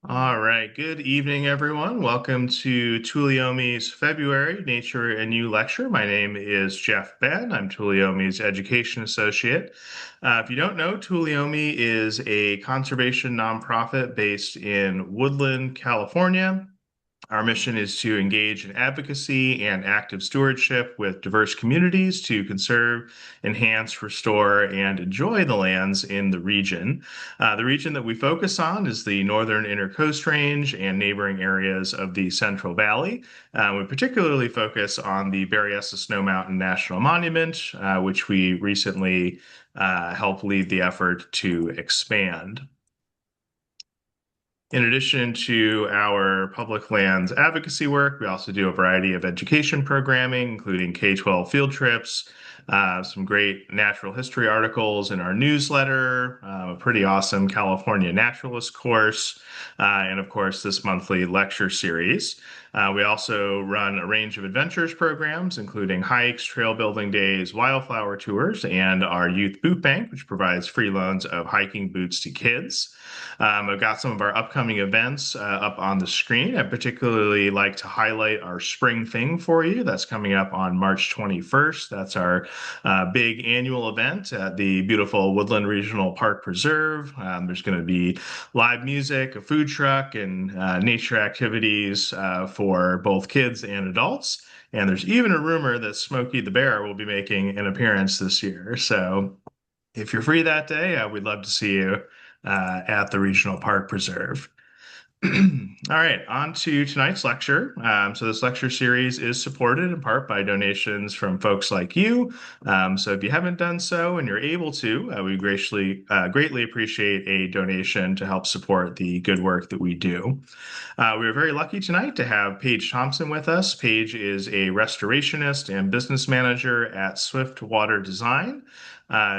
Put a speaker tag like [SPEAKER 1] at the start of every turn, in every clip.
[SPEAKER 1] All right. Good evening, everyone. Welcome to Tuleyome's February Nature and You lecture. My name is Jeff Ben. I'm Tuleyome's Education Associate. If you don't know, Tuleyome is a conservation nonprofit based in Woodland, California. Our mission is to engage in advocacy and active stewardship with diverse communities to conserve, enhance, restore, and enjoy the lands in the region. The region that we focus on is the Northern Intercoast Range and neighboring areas of the Central Valley. We particularly focus on the Berryessa Snow Mountain National Monument, which we recently helped lead the effort to expand. In addition to our public lands advocacy work, we also do a variety of education programming, including K-12 field trips, some great natural history articles in our newsletter, a pretty awesome California naturalist course, and of course, this monthly lecture series. We also run a range of adventures programs, including hikes, trail building days, wildflower tours, and our youth boot bank, which provides free loans of hiking boots to kids. I've got some of our upcoming events up on the screen. I particularly like to highlight our spring thing for you. That's coming up on March 21st. That's our big annual event at the beautiful Woodland Regional Park Preserve. There's going to be live music, a food truck, and nature activities for both kids and adults. And there's even a rumor that Smokey the Bear will be making an appearance this year. So if you're free that day, we'd love to see you at the Regional Park Preserve. All right, on to tonight's lecture. So this lecture series is supported in part by donations from folks like you. So if you haven't done so and you're able to, we greatly appreciate a donation to help support the good work that we do. We are very lucky tonight to have Paige Tomson with us. Paige is a restorationist and business manager at Swift Water Design.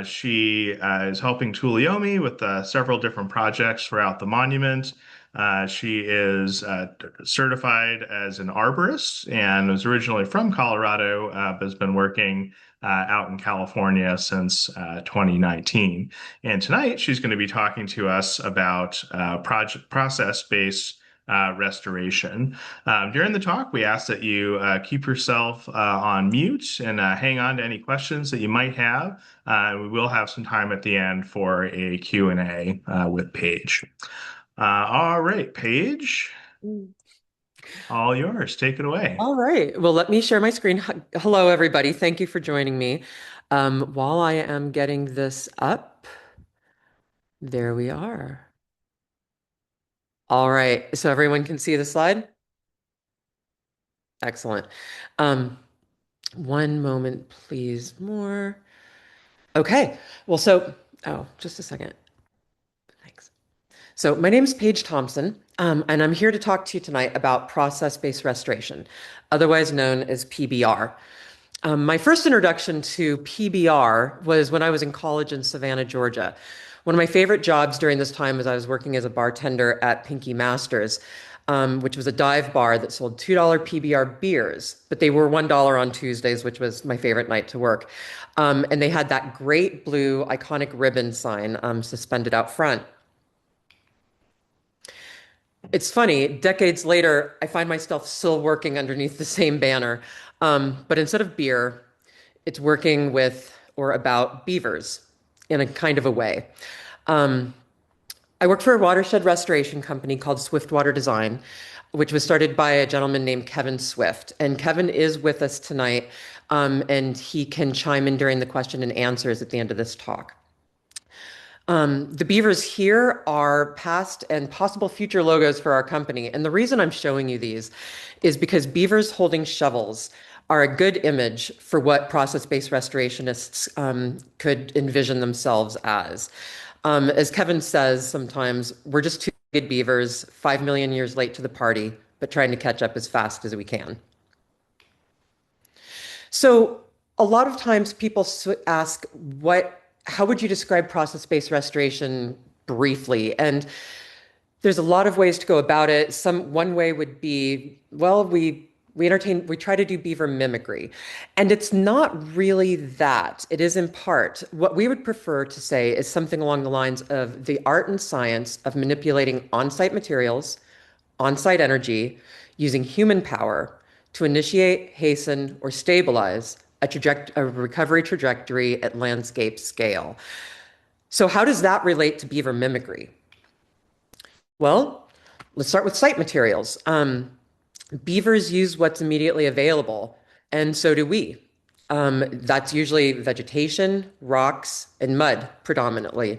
[SPEAKER 1] She is helping Tuleyome with several different projects throughout the monument. She is certified as an arborist and was originally from Colorado, but has been working out in California since 2019. And tonight she's going to be talking to us about process-based restoration. During the talk, we ask that you keep yourself on mute and hang on to any questions that you might have. We will have some time at the end for a Q&A with Paige. All right, Paige, all yours. Take it away.
[SPEAKER 2] All right. Well, let me share my screen. Hello, everybody. Thank you for joining me. While I am getting this up, there we are. All right. So everyone can see the slide? Excellent. Um, one moment, please. More. Okay. Well, just a second. Thanks. So my name is Paige Tomson, and I'm here to talk to you tonight about process-based restoration, otherwise known as PBR. My first introduction to PBR was when I was in college in Savannah, Georgia. One of my favorite jobs during this time was I was working as a bartender at Pinky Masters, which was a dive bar that sold $2 PBR beers, but they were $1 on Tuesdays, which was my favorite night to work. And they had that great blue iconic ribbon sign suspended out front. It's funny, decades later, I find myself still working underneath the same banner. But instead of beer, it's working with or about beavers in a kind of a way. Um, I work for a watershed restoration company called Swift Water Design, which was started by a gentleman named Kevin Swift. And Kevin is with us tonight, and he can chime in during the question and answers at the end of this talk. The beavers here are past and possible future logos for our company. And the reason I'm showing you these is because beavers holding shovels are a good image for what process-based restorationists could envision themselves as. As Kevin says sometimes, we're just two good beavers, 5 million years late to the party, but trying to catch up as fast as we can. So a lot of times people ask, how would you describe process-based restoration briefly? And there's a lot of ways to go about it. One way would be, well, we We try to do beaver mimicry. And it's not really that. It is in part. What we would prefer to say is something along the lines of the art and science of manipulating on-site materials, on-site energy, using human power to initiate, hasten, or stabilize a recovery trajectory at landscape scale. So how does that relate to beaver mimicry? Well, let's start with site materials. Beavers use what's immediately available, and so do we. That's usually vegetation, rocks, and mud predominantly.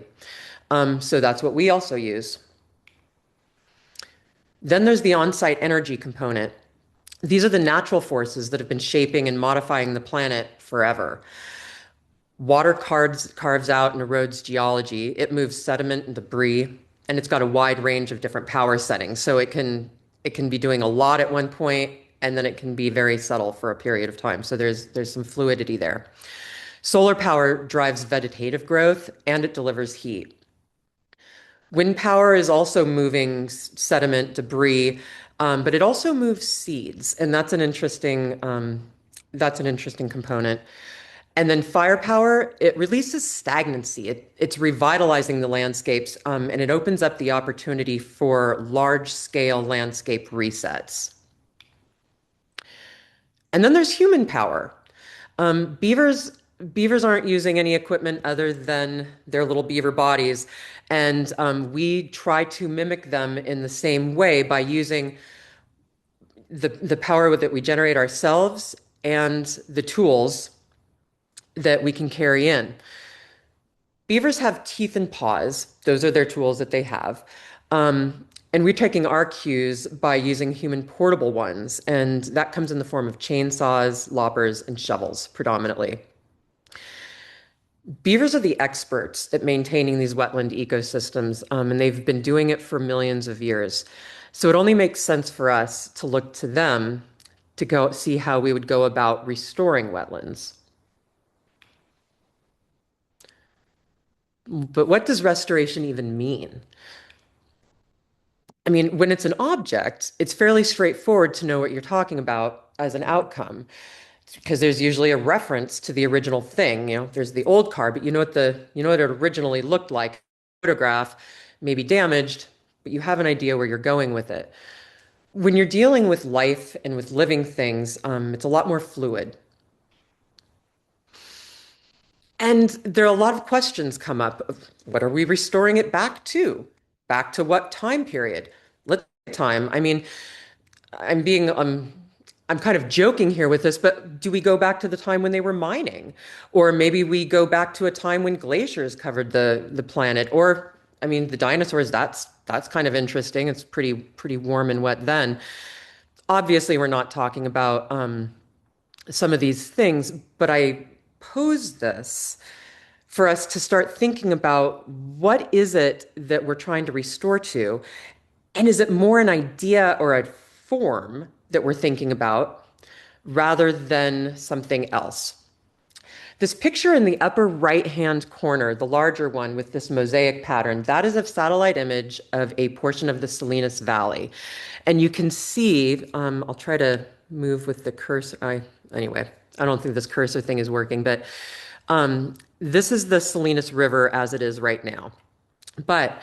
[SPEAKER 2] So that's what we also use. Then there's the on-site energy component. These are the natural forces that have been shaping and modifying the planet forever. Water carves out and erodes geology. It moves sediment and debris, and it's got a wide range of different power settings. So it can be doing a lot at one point, and then it can be very subtle for a period of time. So there's some fluidity there. Solar power drives vegetative growth, and it delivers heat. Wind power is also moving sediment, debris, but it also moves seeds, and that's an interesting component. And then firepower, it releases stagnancy. It's revitalizing the landscapes, and it opens up the opportunity for large-scale landscape resets. And then there's human power. Um, beavers beavers aren't using any equipment other than their little beaver bodies, and we try to mimic them in the same way by using the power that we generate ourselves and the tools that we can carry in. Beavers have teeth and paws. Those are their tools that they have. And we're taking our cues by using human portable ones, and that comes in the form of chainsaws, loppers, and shovels predominantly. Beavers are the experts at maintaining these wetland ecosystems, and they've been doing it for millions of years. So it only makes sense for us to look to them to go see how we would go about restoring wetlands. But what does restoration even mean? I mean, when it's an object, it's fairly straightforward to know what you're talking about as an outcome because there's usually a reference to the original thing. There's the old car, but you know what it originally looked like. Photograph may be damaged, but you have an idea where you're going with it. When you're dealing with life and with living things, it's a lot more fluid. And there are a lot of questions come up of what are we restoring it back to? Back to what time period? Let's time. I mean, I'm being I'm kind of joking here with this, but do we go back to the time when they were mining? Or maybe we go back to a time when glaciers covered the planet? Or I mean, the dinosaurs, that's kind of interesting. It's pretty warm and wet then. Obviously, we're not talking about some of these things, but I pose this for us to start thinking about what is it that we're trying to restore to, and is it more an idea or a form that we're thinking about rather than something else? This picture in the upper right-hand corner, the larger one with this mosaic pattern, that is a satellite image of a portion of the Salinas Valley. And you can see, I'll try to move with the cursor. Anyway, I don't think this cursor thing is working, but this is the Salinas River as it is right now. But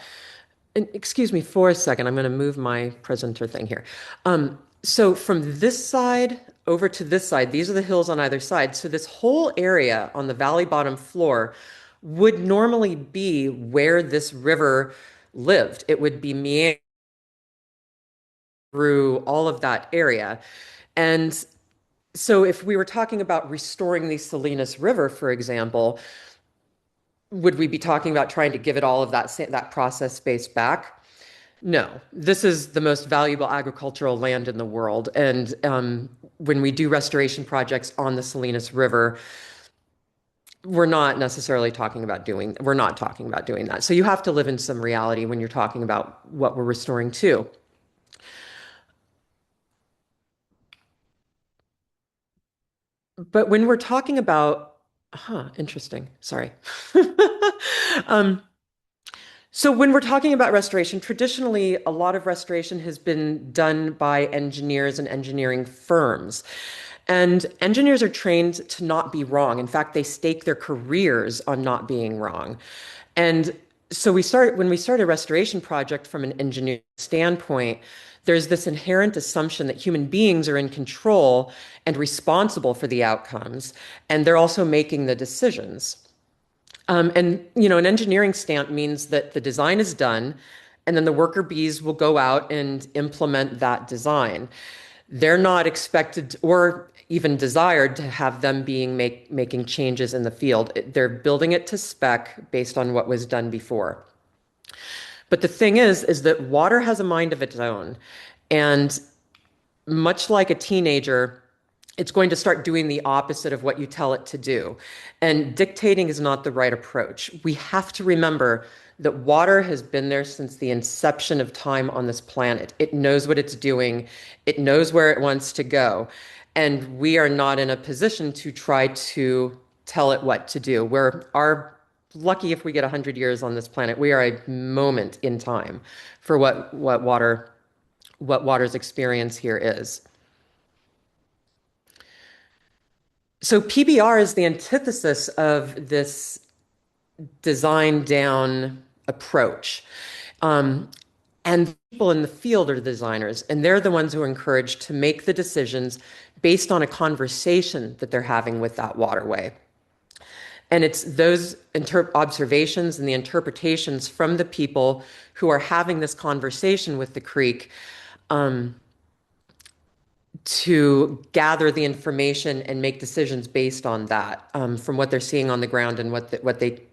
[SPEAKER 2] and excuse me for a second, I'm going to move my presenter thing here. So from this side over to this side, these are the hills on either side. So this whole area on the valley bottom floor would normally be where this river lived. It would be meandering through all of that area. And so if we were talking about restoring the Salinas River, for example, would we be talking about trying to give it all of that process space back? No, this is the most valuable agricultural land in the world. And when we do restoration projects on the Salinas River, we're not talking about doing that. So you have to live in some reality when you're talking about what we're restoring to. But when we're talking about, interesting, sorry. Um, So when we're talking about restoration, traditionally, a lot of restoration has been done by engineers and engineering firms. And engineers are trained to not be wrong. In fact, they stake their careers on not being wrong. And so when we start a restoration project from an engineering standpoint, there's this inherent assumption that human beings are in control and responsible for the outcomes, and they're also making the decisions. And an engineering stamp means that the design is done, and then the worker bees will go out and implement that design. They're not expected or even desired to have them making changes in the field. They're building it to spec based on what was done before. But the thing is that water has a mind of its own, and much like a teenager, it's going to start doing the opposite of what you tell it to do. And dictating is not the right approach. We have to remember that water has been there since the inception of time on this planet. It knows what it's doing, it knows where it wants to go. And we are not in a position to try to tell it what to do. We're lucky if we get 100 years on this planet. We are a moment in time for what water's experience here is. So PBR is the antithesis of this design down approach. Um, and people in the field are the designers, and they're the ones who are encouraged to make the decisions based on a conversation that they're having with that waterway. And it's those observations and the interpretations from the people who are having this conversation with the creek um, to gather the information and make decisions based on that, from what they're seeing on the ground and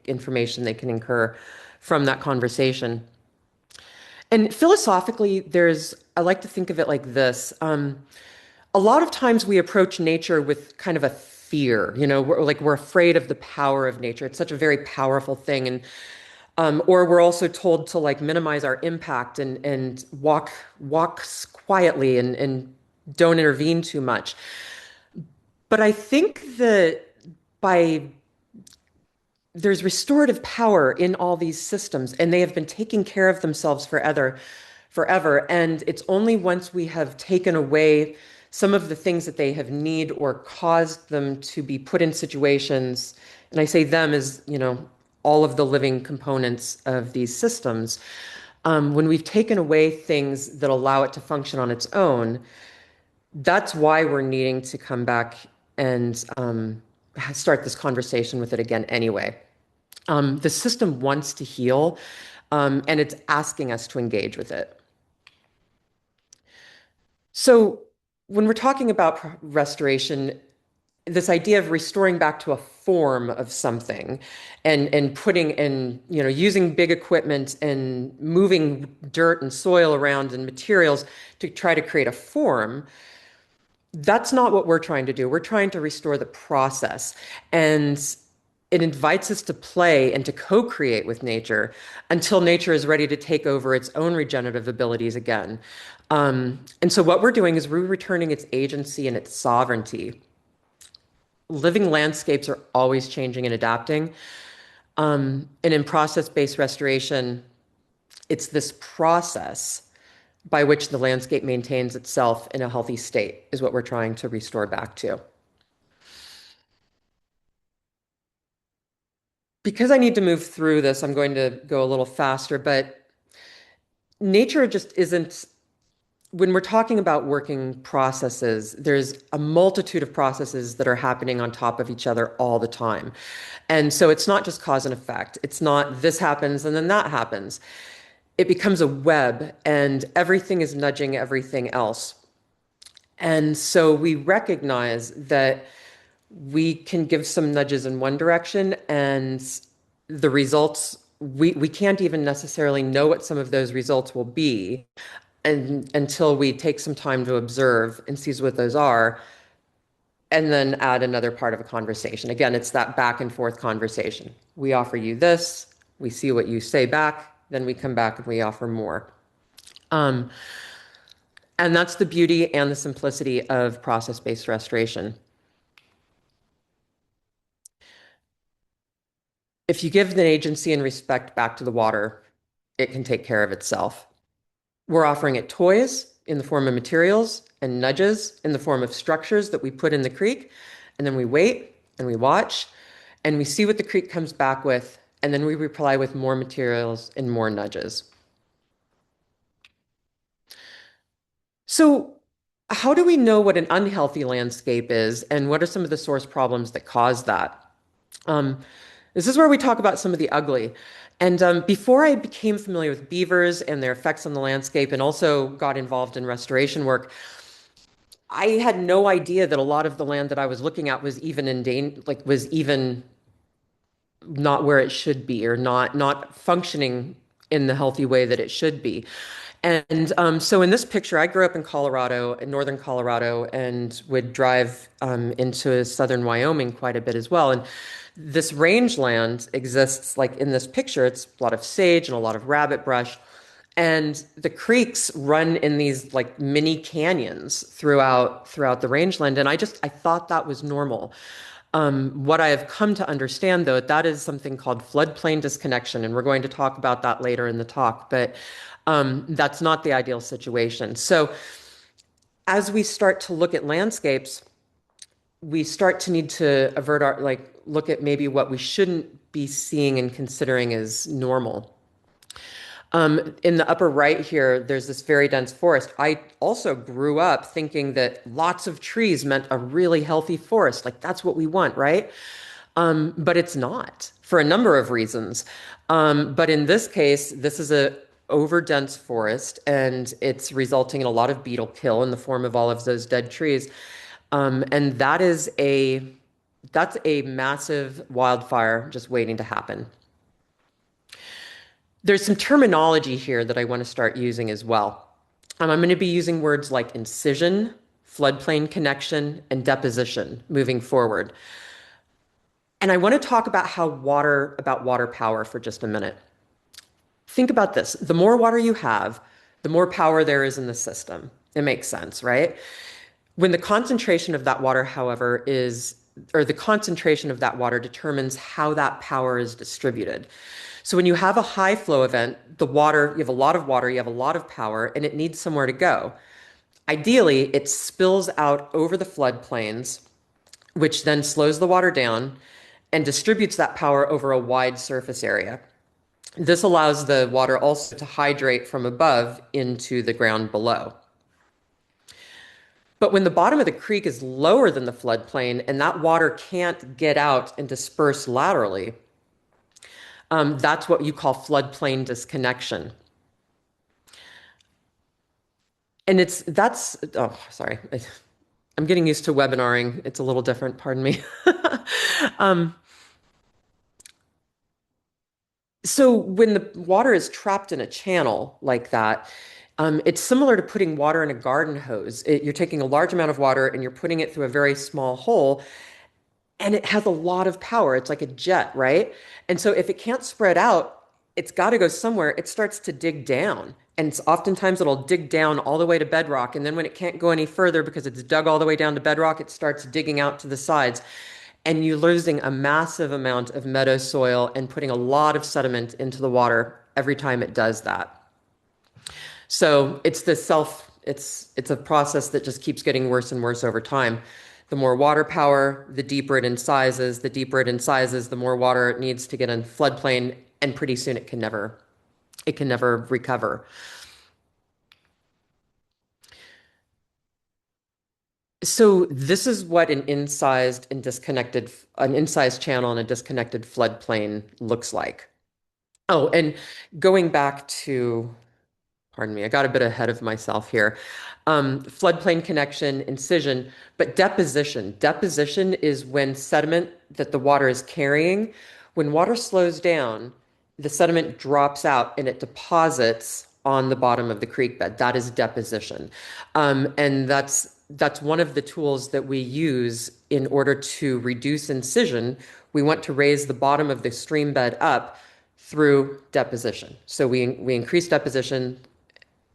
[SPEAKER 2] information they can incur from that conversation. And philosophically, I like to think of it like this. A lot of times we approach nature with kind of a fear, we're afraid of the power of nature. It's such a very powerful thing. And or we're also told to like minimize our impact and walk quietly and don't intervene too much. But I think that by there's restorative power in all these systems, and they have been taking care of themselves forever. And it's only once we have taken away some of the things that they have need or caused them to be put in situations, and I say them as, all of the living components of these systems, when we've taken away things that allow it to function on its own, that's why we're needing to come back and start this conversation with it again anyway. The system wants to heal, and it's asking us to engage with it. So when we're talking about restoration, this idea of restoring back to a form of something and putting in, using big equipment and moving dirt and soil around and materials to try to create a form, that's not what we're trying to do. We're trying to restore the process. And it invites us to play and to co-create with nature until nature is ready to take over its own regenerative abilities again. And so what we're doing is we're returning its agency and its sovereignty. Living landscapes are always changing and adapting. And in process-based restoration, it's this process by which the landscape maintains itself in a healthy state is what we're trying to restore back to. Because I need to move through this, I'm going to go a little faster, but nature just isn't, when we're talking about working processes, there's a multitude of processes that are happening on top of each other all the time. And so it's not just cause and effect. It's not this happens and then that happens. It becomes a web and everything is nudging everything else. And so we recognize that we can give some nudges in one direction and the results, we can't even necessarily know what some of those results will be until we take some time to observe and see what those are, and then add another part of a conversation. Again, it's that back and forth conversation. We offer you this, we see what you say back, then we come back and we offer more. And that's the beauty and the simplicity of process-based restoration. If you give the agency and respect back to the water, it can take care of itself. We're offering it toys in the form of materials and nudges in the form of structures that we put in the creek. And then we wait and we watch and we see what the creek comes back with. And then we reply with more materials and more nudges. So, how do we know what an unhealthy landscape is and what are some of the source problems that cause that? Um, this is where we talk about some of the ugly. And before I became familiar with beavers and their effects on the landscape and also got involved in restoration work, I had no idea that a lot of the land that I was looking at was even in like was even not where it should be or not functioning in the healthy way that it should be. And so in this picture, I grew up in Colorado, in northern Colorado, and would drive into southern Wyoming quite a bit as well. And this rangeland exists like in this picture. It's a lot of sage and a lot of rabbit brush. And the creeks run in these like mini canyons throughout the rangeland. And I thought that was normal. What I have come to understand, though, that is something called floodplain disconnection, and we're going to talk about that later in the talk, but that's not the ideal situation. So as we start to look at landscapes, we start to need to avert our, like, look at maybe what we shouldn't be seeing and considering as normal. In the upper right here, there's this very dense forest. I also grew up thinking that lots of trees meant a really healthy forest. Like that's what we want, right? But it's not for a number of reasons. But in this case, this is a overdense forest, and it's resulting in a lot of beetle kill in the form of all of those dead trees. And that's a massive wildfire just waiting to happen. There's some terminology here that I want to start using as well. I'm going to be using words like incision, floodplain connection, and deposition moving forward. And I want to talk about water power for just a minute. Think about this. The more water you have, the more power there is in the system. It makes sense, right? When the concentration of that water, however, or the concentration of that water determines how that power is distributed. So when you have a high flow event, you have a lot of water, you have a lot of power, and it needs somewhere to go. Ideally, it spills out over the floodplains, which then slows the water down and distributes that power over a wide surface area. This allows the water also to hydrate from above into the ground below. But when the bottom of the creek is lower than the floodplain and that water can't get out and disperse laterally, that's what you call floodplain disconnection. And oh, sorry. I'm getting used to webinaring. It's a little different, pardon me. um, so when the water is trapped in a channel like that, it's similar to putting water in a garden hose. You're taking a large amount of water and you're putting it through a very small hole, and it has a lot of power. It's like a jet, right? And so if it can't spread out, it's got to go somewhere. It starts to dig down. And oftentimes it'll dig down all the way to bedrock. And then when it can't go any further because it's dug all the way down to bedrock, it starts digging out to the sides. And you're losing a massive amount of meadow soil and putting a lot of sediment into the water every time it does that. So it's a process that just keeps getting worse and worse over time. The more water power, the deeper it incises. The deeper it incises, the more water it needs to get in floodplain, and pretty soon it can never recover. So this is what an incised channel and a disconnected floodplain looks like. Oh, and going back to pardon me, I got a bit ahead of myself here. Floodplain connection, incision, but deposition. Deposition is when sediment that the water is carrying, when water slows down, the sediment drops out and it deposits on the bottom of the creek bed. That is deposition. And that's one of the tools that we use in order to reduce incision. We want to raise the bottom of the stream bed up through deposition. So we increase deposition,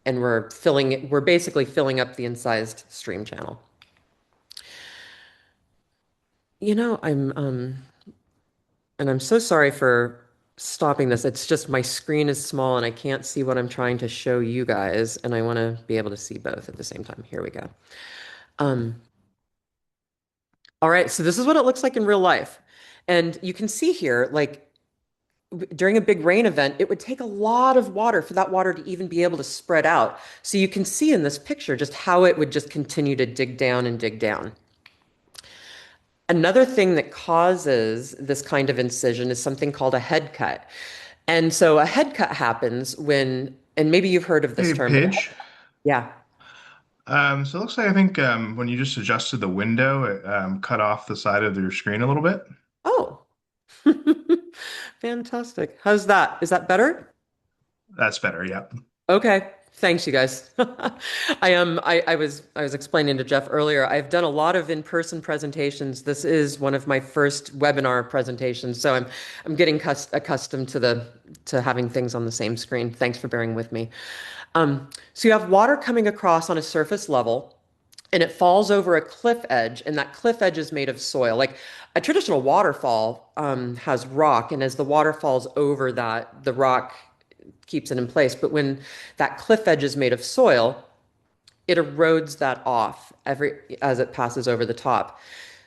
[SPEAKER 2] and we're basically filling up the incised stream channel. You know, and I'm so sorry for stopping this. It's just my screen is small and I can't see what I'm trying to show you guys, and I want to be able to see both at the same time. Here we go. Um, all right, so this is what it looks like in real life. And you can see here, like during a big rain event, it would take a lot of water for that water to even be able to spread out. So you can see in this picture just how it would just continue to dig down and dig down. Another thing that causes this kind of incision is something called a head cut. And so a head cut happens when, and maybe you've heard of this
[SPEAKER 1] Hey,
[SPEAKER 2] term, but
[SPEAKER 1] Paige.
[SPEAKER 2] yeah.
[SPEAKER 1] So it looks like I think when you just adjusted the window, it cut off the side of your screen a little bit.
[SPEAKER 2] Oh, fantastic. How's that? Is that better?
[SPEAKER 1] That's better. Yeah.
[SPEAKER 2] Okay. Thanks, you guys. I was explaining to Jeff earlier, I've done a lot of in-person presentations. This is one of my first webinar presentations, so I'm getting accustomed to the to having things on the same screen. Thanks for bearing with me. So you have water coming across on a surface level, and it falls over a cliff edge, and that cliff edge is made of soil. Like a traditional waterfall has rock, and as the water falls over that, the rock keeps it in place. But when that cliff edge is made of soil, it erodes that off every as it passes over the top.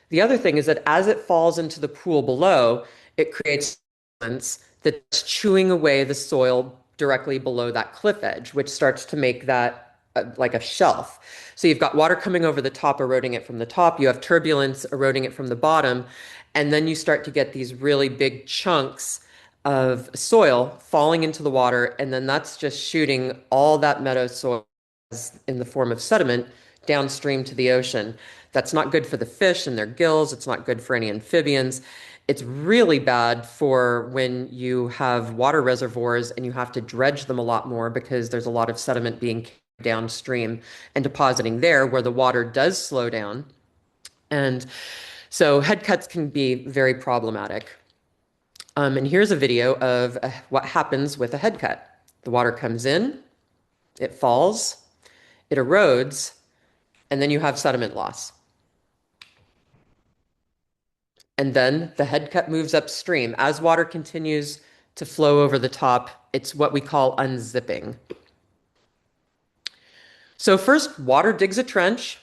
[SPEAKER 2] The other thing is that as it falls into the pool below, it creates sediments that's chewing away the soil directly below that cliff edge, which starts to make that like a shelf. So you've got water coming over the top, eroding it from the top. You have turbulence eroding it from the bottom. And then you start to get these really big chunks of soil falling into the water. And then that's just shooting all that meadow soil in the form of sediment downstream to the ocean. That's not good for the fish and their gills. It's not good for any amphibians. It's really bad for when you have water reservoirs and you have to dredge them a lot more because there's a lot of sediment being downstream and depositing there where the water does slow down. And so head cuts can be very problematic. And here's a video of what happens with a head cut. The water comes in, it falls, it erodes, and then you have sediment loss. And then the head cut moves upstream. As water continues to flow over the top, it's what we call unzipping. So first, water digs a trench,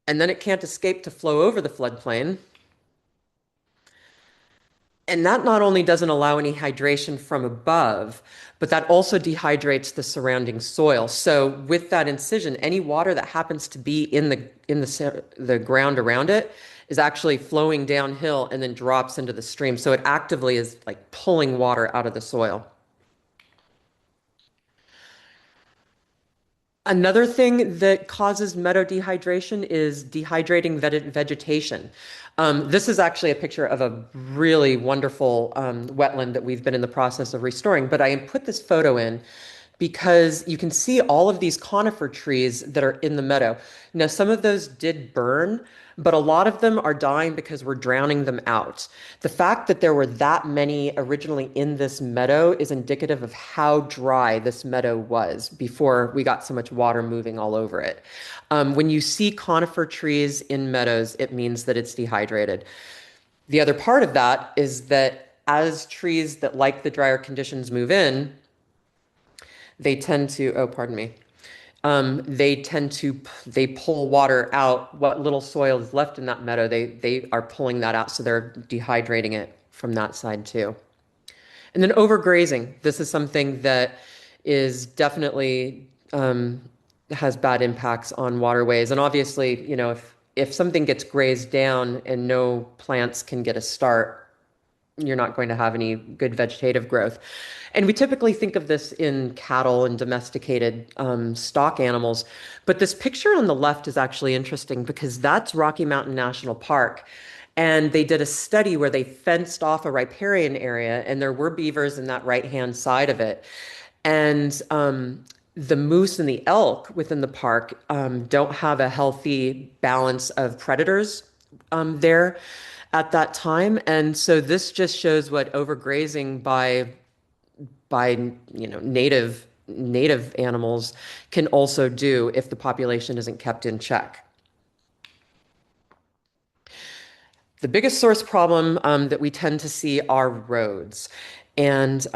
[SPEAKER 2] and then it can't escape to flow over the floodplain. And that not only doesn't allow any hydration from above, but that also dehydrates the surrounding soil. So with that incision, any water that happens to be in the ground around it is actually flowing downhill and then drops into the stream. So it actively is like pulling water out of the soil. Another thing that causes meadow dehydration is dehydrating vegetation. This is actually a picture of a really wonderful wetland that we've been in the process of restoring, but I put this photo in because you can see all of these conifer trees that are in the meadow. Now, some of those did burn, but a lot of them are dying because we're drowning them out. The fact that there were that many originally in this meadow is indicative of how dry this meadow was before we got so much water moving all over it. When you see conifer trees in meadows, it means that it's dehydrated. The other part of that is that as trees that like the drier conditions move in, they tend to, oh, pardon me. They pull water out. What little soil is left in that meadow, they are pulling that out. So they're dehydrating it from that side too. And then overgrazing. This is something that is definitely has bad impacts on waterways. And obviously, you know, if something gets grazed down and no plants can get a start, you're not going to have any good vegetative growth. And we typically think of this in cattle and domesticated stock animals. But this picture on the left is actually interesting because that's Rocky Mountain National Park. And they did a study where they fenced off a riparian area, and there were beavers in that right-hand side of it. And the moose and the elk within the park don't have a healthy balance of predators there at that time. And so this just shows what overgrazing by you know native animals can also do if the population isn't kept in check. The biggest source problem that we tend to see are roads. And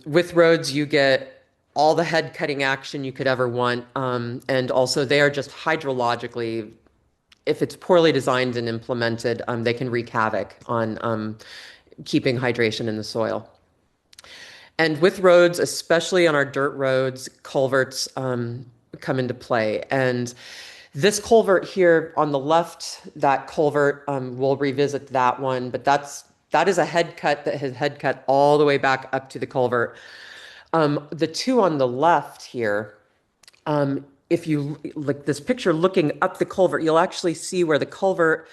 [SPEAKER 2] with roads, you get all the head cutting action you could ever want. And also, they are just hydrologically, if it's poorly designed and implemented, they can wreak havoc on keeping hydration in the soil. And with roads, especially on our dirt roads, culverts come into play. And this culvert here on the left, that culvert, we'll revisit that one, but that is a head cut that has head cut all the way back up to the culvert. The two on the left here, if you like this picture looking up the culvert, you'll actually see where the culvert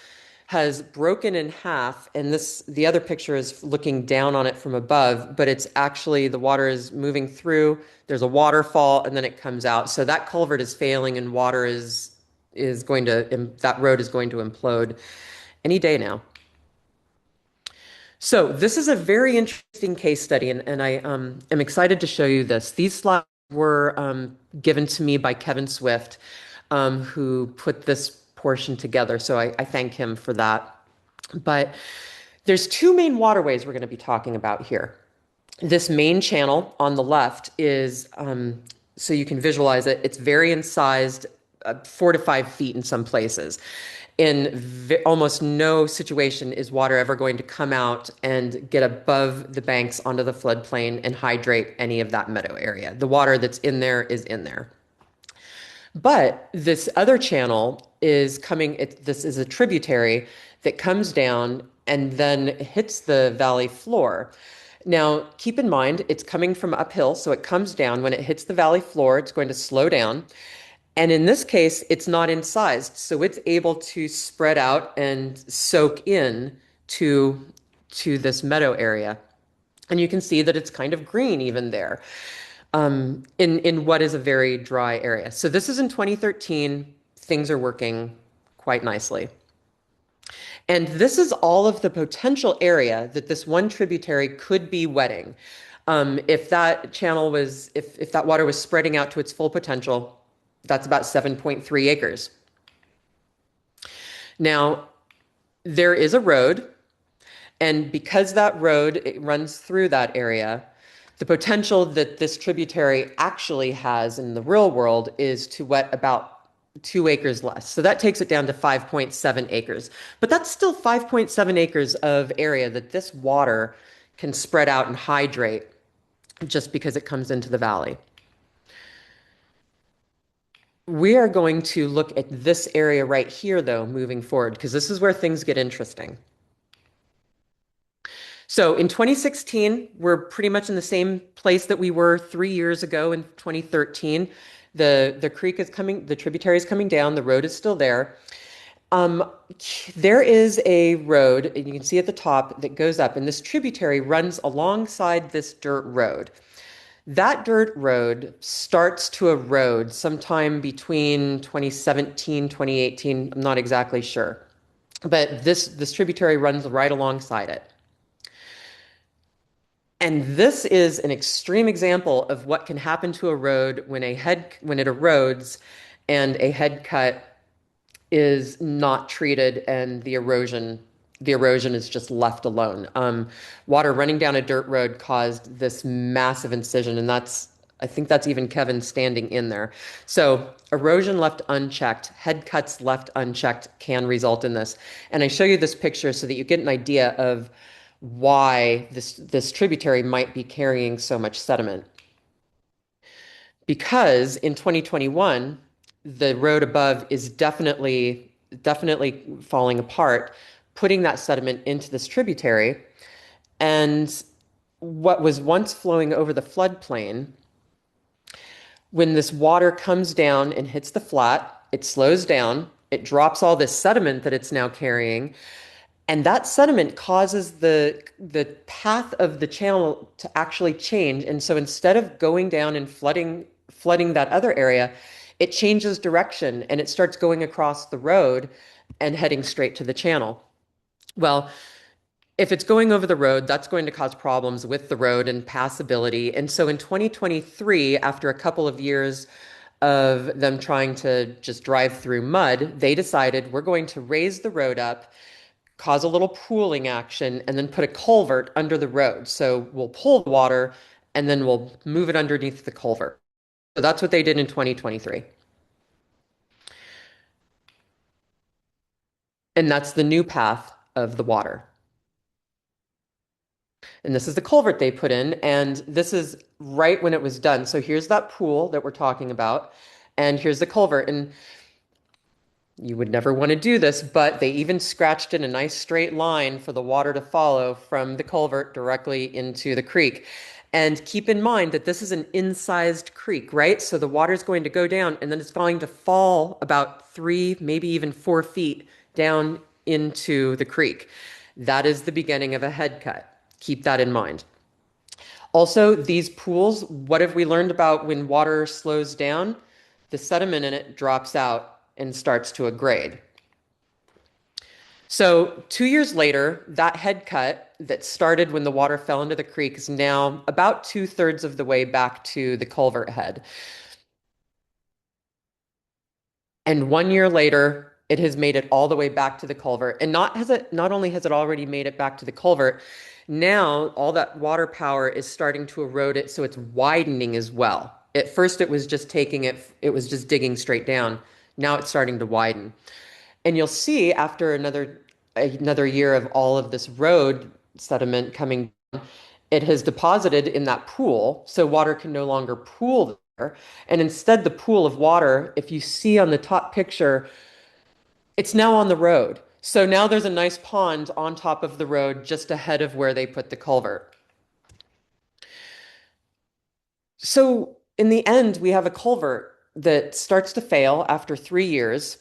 [SPEAKER 2] has broken in half, and the other picture is looking down on it from above, but it's actually the water is moving through. There's a waterfall, and then it comes out. So that culvert is failing, and water is going to that road is going to implode any day now. So this is a very interesting case study, and I am excited to show you this. These slides were given to me by Kevin Swift, who put this portion together. So I thank him for that. But there's two main waterways we're going to be talking about here. This main channel on the left is, so you can visualize it, it's very incised, 4 to 5 feet in some places. In almost no situation is water ever going to come out and get above the banks onto the floodplain and hydrate any of that meadow area. The water that's in there is in there. But this other channel is coming, this is a tributary that comes down and then hits the valley floor. Now, keep in mind, it's coming from uphill, so it comes down. When it hits the valley floor, it's going to slow down. And in this case, it's not incised, so it's able to spread out and soak in to this meadow area. And you can see that it's kind of green even there in what is a very dry area. So this is in 2013. Things are working quite nicely. And this is all of the potential area that this one tributary could be wetting. If that channel was, if that water was spreading out to its full potential, that's about 7.3 acres. Now, there is a road, and because that road it runs through that area, the potential that this tributary actually has in the real world is to wet about 2 acres less. So that takes it down to 5.7 acres. But that's still 5.7 acres of area that this water can spread out and hydrate just because it comes into the valley. We are going to look at this area right here, though, moving forward, because this is where things get interesting. So in 2016, we're pretty much in the same place that we were 3 years ago in 2013. The creek is coming, the tributary is coming down, the road is still there. There is a road, and you can see at the top, that goes up, and this tributary runs alongside this dirt road. That dirt road starts to erode sometime between 2017, 2018. I'm not exactly sure. But this tributary runs right alongside it. And this is an extreme example of what can happen to a road when it erodes and a head cut is not treated and the erosion is just left alone. Water running down a dirt road caused this massive incision, and I think that's even Kevin standing in there. So erosion left unchecked, head cuts left unchecked can result in this. And I show you this picture so that you get an idea of why this tributary might be carrying so much sediment. Because in 2021, the road above is definitely falling apart, putting that sediment into this tributary. And what was once flowing over the floodplain, when this water comes down and hits the flat, it slows down, it drops all this sediment that it's now carrying, and that sediment causes the path of the channel to actually change. And so instead of going down and flooding that other area, it changes direction and it starts going across the road and heading straight to the channel. Well, if it's going over the road, that's going to cause problems with the road and passability. And so in 2023, after a couple of years of them trying to just drive through mud, they decided we're going to raise the road up, cause a little pooling action, and then put a culvert under the road. So we'll pull the water and then we'll move it underneath the culvert. So that's what they did in 2023. And that's the new path of the water. And this is the culvert they put in. And this is right when it was done. So here's that pool that we're talking about. And here's the culvert. And you would never want to do this, but they even scratched in a nice straight line for the water to follow from the culvert directly into the creek. And keep in mind that this is an incised creek, right? So the water is going to go down and then it's going to fall about 3, maybe even 4 feet down into the creek. That is the beginning of a head cut. Keep that in mind. Also, these pools, what have we learned about when water slows down? The sediment in it drops out and starts to aggrade. So 2 years later, that head cut that started when the water fell into the creek is now about 2/3 of the way back to the culvert head. And 1 year later, it has made it all the way back to the culvert. And not only has it already made it back to the culvert, now all that water power is starting to erode it, so it's widening as well. At first, it was just it was just digging straight down. Now it's starting to widen. And you'll see after another year of all of this road sediment coming down, it has deposited in that pool, so water can no longer pool there. And instead, the pool of water, if you see on the top picture, it's now on the road. So now there's a nice pond on top of the road just ahead of where they put the culvert. So in the end, we have a culvert that starts to fail after 3 years.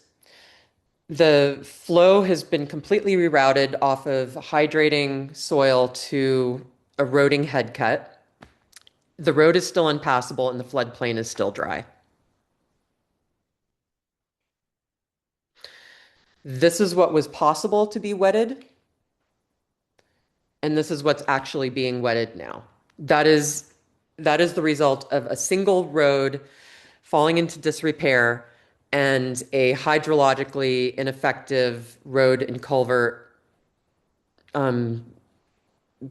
[SPEAKER 2] The flow has been completely rerouted off of hydrating soil to eroding head cut. The road is still impassable and the floodplain is still dry. This is what was possible to be wetted, and this is what's actually being wetted now. That is the result of a single road falling into disrepair and a hydrologically ineffective road and culvert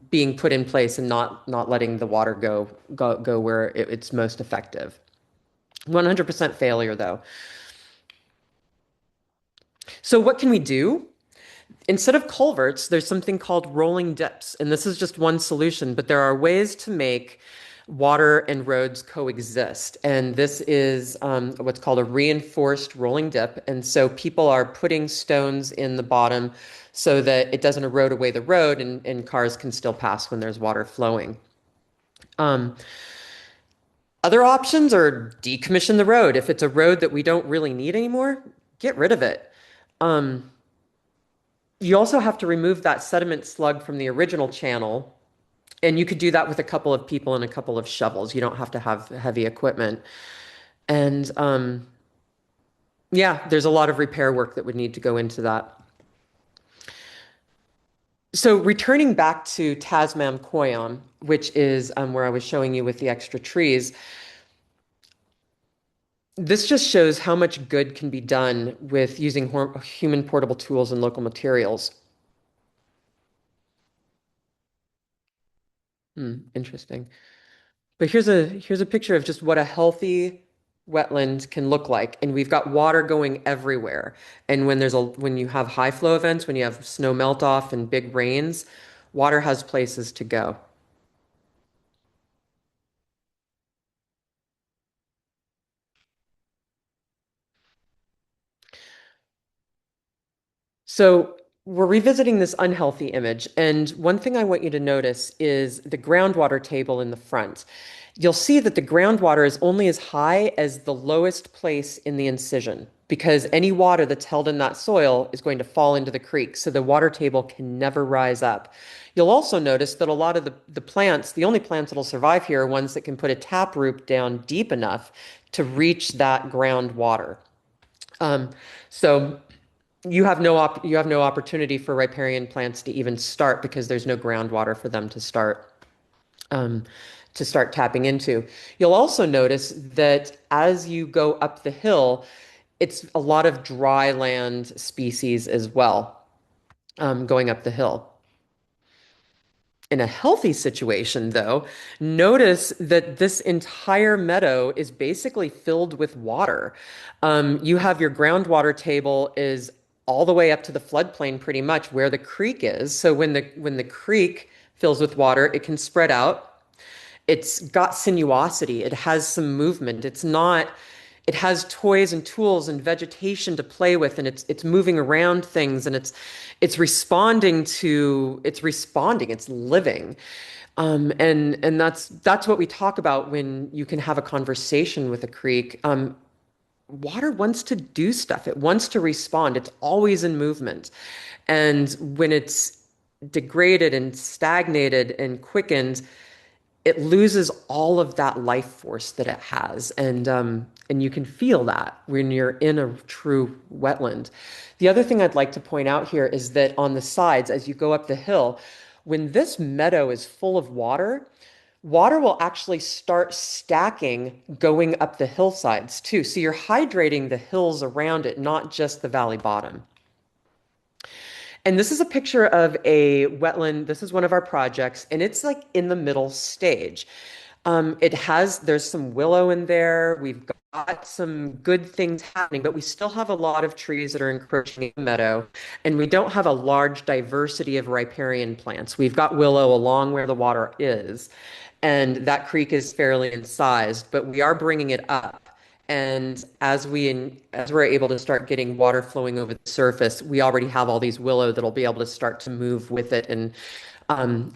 [SPEAKER 2] being put in place and not letting the water go where it's most effective. 100% failure though. So what can we do? Instead of culverts, there's something called rolling dips, and this is just one solution, but there are ways to make water and roads coexist. And this is what's called a reinforced rolling dip. And so people are putting stones in the bottom so that it doesn't erode away the road and cars can still pass when there's water flowing. Other options are decommission the road. If it's a road that we don't really need anymore, get rid of it. You also have to remove that sediment slug from the original channel. And you could do that with a couple of people and a couple of shovels. You don't have to have heavy equipment. And yeah, there's a lot of repair work that would need to go into that. So returning back to Tasman Koyam, which is where I was showing you with the extra trees, this just shows how much good can be done with using human portable tools and local materials. Interesting. But here's a picture of just what a healthy wetland can look like. And we've got water going everywhere. And when you have high flow events, when you have snow melt off and big rains, water has places to go. So we're revisiting this unhealthy image. And one thing I want you to notice is the groundwater table in the front. You'll see that the groundwater is only as high as the lowest place in the incision because any water that's held in that soil is going to fall into the creek. So the water table can never rise up. You'll also notice that a lot of the plants, the only plants that'll survive here are ones that can put a tap root down deep enough to reach that groundwater. So you have no opportunity for riparian plants to even start because there's no groundwater for them to start tapping into. You'll also notice that as you go up the hill, it's a lot of dry land species as well. going up the hill. In a healthy situation, though, notice that this entire meadow is basically filled with water. You have your groundwater table is all the way up to the floodplain, pretty much where the creek is. So when the creek fills with water, it can spread out. It's got sinuosity. It has some movement. It's not, it has toys and tools and vegetation to play with, and it's moving around things, and it's responding, it's living. And that's what we talk about when you can have a conversation with a creek. Water wants to do stuff. It wants to respond. It's always in movement. And when it's degraded and stagnated and quickened, it loses all of that life force that it has, and you can feel that when you're in a true wetland. The other thing I'd like to point out here is that on the sides, as you go up the hill, when this meadow is full of water, water will actually start stacking going up the hillsides too. So you're hydrating the hills around it, not just the valley bottom. And this is a picture of a wetland. This is one of our projects, and it's like in the middle stage. There's some willow in there. We've got some good things happening, but we still have a lot of trees that are encroaching in the meadow, and we don't have a large diversity of riparian plants. We've got willow along where the water is, and that creek is fairly incised, but we are bringing it up. And as we're able to start getting water flowing over the surface, we already have all these willow that'll be able to start to move with it and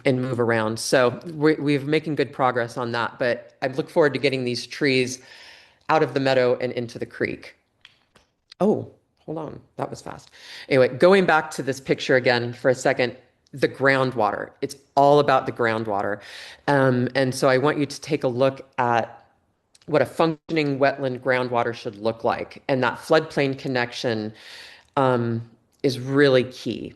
[SPEAKER 2] move around. So we're making good progress on that. But I look forward to getting these trees out of the meadow and into the creek. Oh, hold on, that was fast. Anyway, going back to this picture again for a second, the groundwater. It's all about the groundwater, and so I want you to take a look at what a functioning wetland groundwater should look like. And that floodplain connection is really key.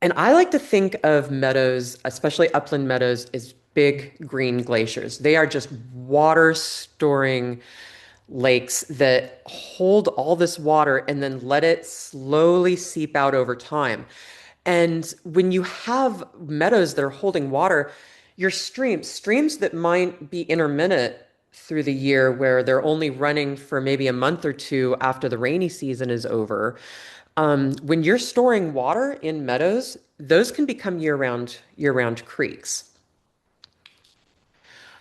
[SPEAKER 2] And I like to think of meadows, especially upland meadows, as big green glaciers. They are just water storing lakes that hold all this water and then let it slowly seep out over time. And when you have meadows that are holding water, your streams that might be intermittent through the year where they're only running for maybe a month or two after the rainy season is over, when you're storing water in meadows, those can become year-round creeks.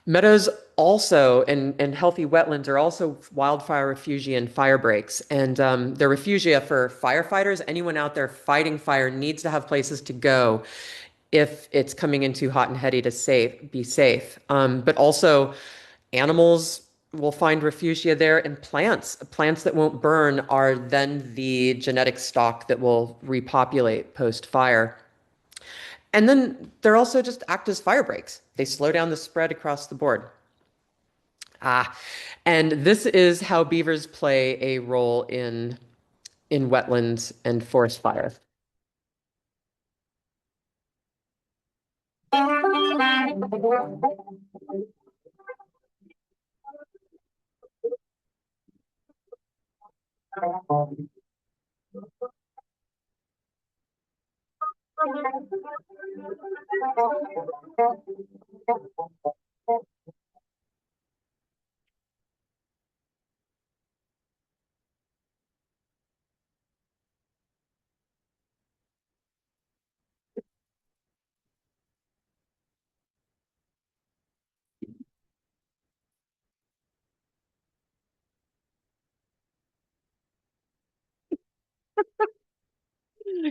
[SPEAKER 2] Meadows also and healthy wetlands are also wildfire refugia and fire breaks. And they're refugia for firefighters. Anyone out there fighting fire needs to have places to go if it's coming in too hot and heady to be safe. But also animals will find refugia there, and plants that won't burn are then the genetic stock that will repopulate post-fire. And then they're also just act as fire breaks. They slow down the spread across the board. Ah, and this is how beavers play a role in wetlands and forest fire.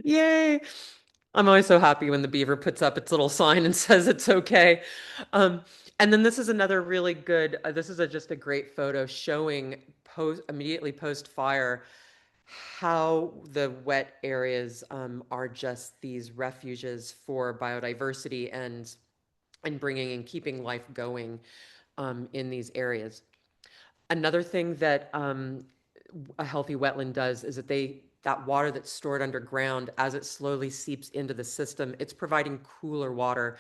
[SPEAKER 2] Yay! I'm always so happy when the beaver puts up its little sign and says it's okay. Um, and then this is another really good, this is just a great photo showing immediately post fire how the wet areas are just these refuges for biodiversity and bringing and keeping life going in these areas. Another thing that a healthy wetland does is that water that's stored underground, as it slowly seeps into the system, it's providing cooler water.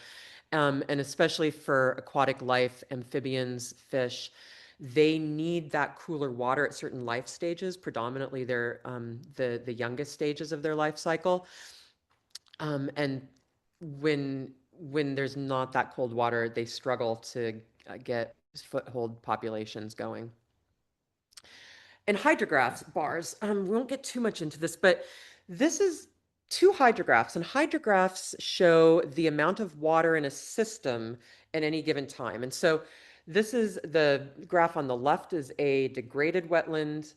[SPEAKER 2] And especially for aquatic life, amphibians, fish, they need that cooler water at certain life stages, predominantly the youngest stages of their life cycle. And when there's not that cold water, they struggle to get foothold populations going. And hydrographs bars. We won't get too much into this, but this is two hydrographs, and hydrographs show the amount of water in a system at any given time. And so this is the graph on the left is a degraded wetland.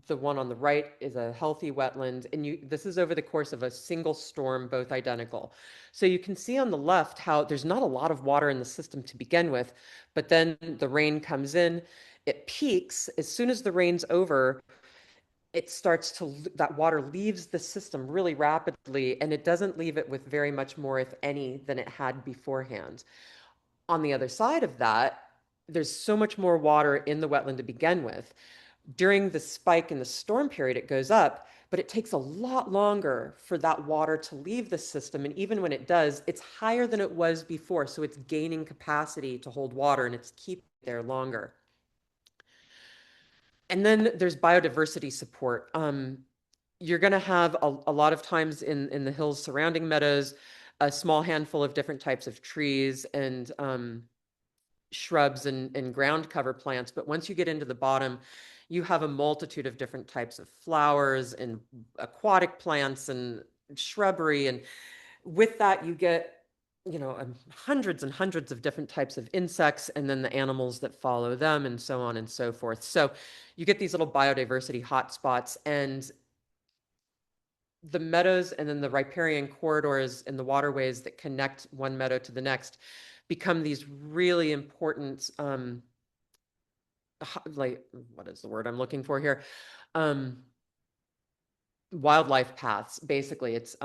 [SPEAKER 2] The one on the right is a healthy wetland, and this is over the course of a single storm, both identical. So you can see on the left how there's not a lot of water in the system to begin with, but then the rain comes in, it peaks. As soon as the rain's over, that water leaves the system really rapidly, and it doesn't leave it with very much more, if any, than it had beforehand. On the other side of that, there's so much more water in the wetland to begin with. During the spike in the storm period, it goes up, but it takes a lot longer for that water to leave the system. And even when it does, it's higher than it was before. So it's gaining capacity to hold water, and it's keeping it there longer. And then there's biodiversity support. You're going to have a lot of times in the hills surrounding meadows, a small handful of different types of trees and shrubs and ground cover plants. But once you get into the bottom, you have a multitude of different types of flowers and aquatic plants and shrubbery. And with that, you get, hundreds and hundreds of different types of insects, and then the animals that follow them, and so on and so forth. So you get these little biodiversity hotspots, and the meadows and then the riparian corridors and the waterways that connect one meadow to the next become these really important, like, what is the word I'm looking for here? Wildlife paths. Basically, it's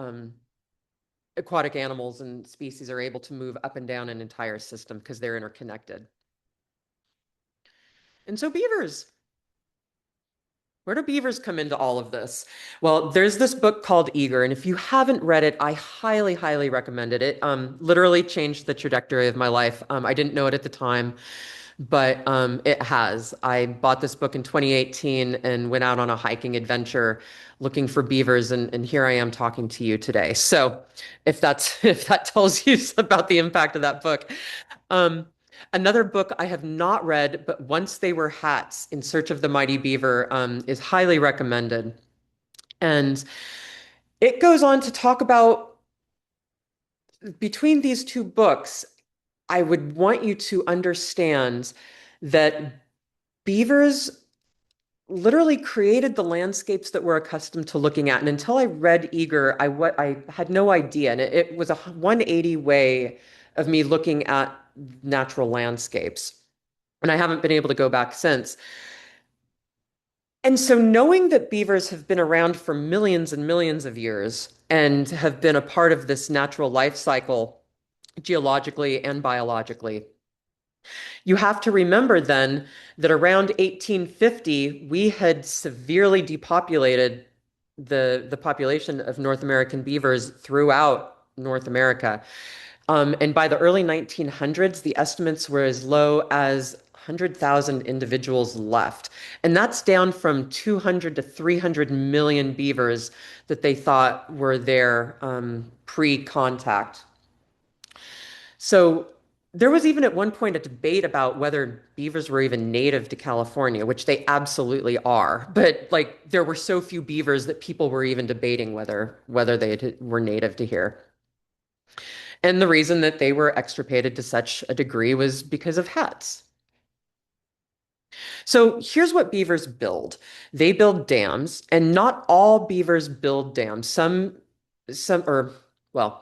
[SPEAKER 2] aquatic animals and species are able to move up and down an entire system because they're interconnected. And so beavers. Where do beavers come into all of this? Well, there's this book called Eager, and if you haven't read it, I highly, highly recommend it. It literally changed the trajectory of my life. I didn't know it at the time, but it has. I bought this book in 2018 and went out on a hiking adventure looking for beavers, and here I am talking to you today. So if that tells you about the impact of that book. Another book I have not read, but Once They Were Hats, In Search of the Mighty Beaver, is highly recommended. And it goes on to talk about, between these two books, I would want you to understand that beavers literally created the landscapes that we're accustomed to looking at. And until I read Eager, I had no idea. And it was a 180 way of me looking at natural landscapes. And I haven't been able to go back since. And so knowing that beavers have been around for millions and millions of years and have been a part of this natural life cycle, geologically and biologically, you have to remember then that around 1850, we had severely depopulated the population of North American beavers throughout North America. And by the early 1900s, the estimates were as low as 100,000 individuals left. And that's down from 200 to 300 million beavers that they thought were there pre-contact. So there was even at one point a debate about whether beavers were even native to California, which they absolutely are. But like there were so few beavers that people were even debating whether they were native to here. And the reason that they were extirpated to such a degree was because of hats. So here's what beavers build. They build dams, and not all beavers build dams. Well,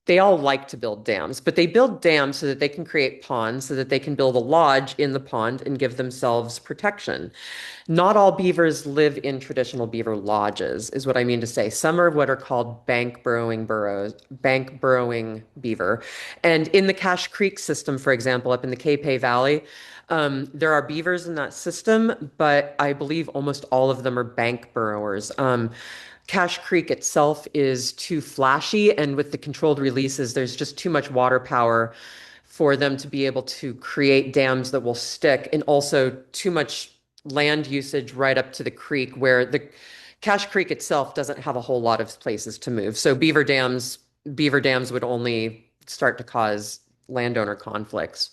[SPEAKER 2] they all like to build dams, but they build dams so that they can create ponds, so that they can build a lodge in the pond and give themselves protection. Not all beavers live in traditional beaver lodges, is what I mean to say. Some are what are called bank burrowing beaver. And in the Cache Creek system, for example, up in the Capay Valley, there are beavers in that system, but I believe almost all of them are bank burrowers. Cache Creek itself is too flashy, and with the controlled releases, there's just too much water power for them to be able to create dams that will stick, and also too much land usage right up to the creek where the Cache Creek itself doesn't have a whole lot of places to move. So beaver dams would only start to cause landowner conflicts.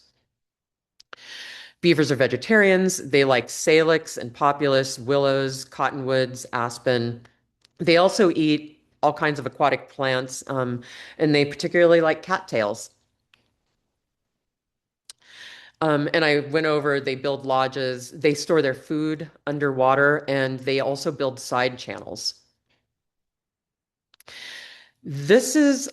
[SPEAKER 2] Beavers are vegetarians. They like salix and populus, willows, cottonwoods, aspen. They also eat all kinds of aquatic plants, and they particularly like cattails. And I went over, they build lodges, they store their food underwater, and they also build side channels. This is,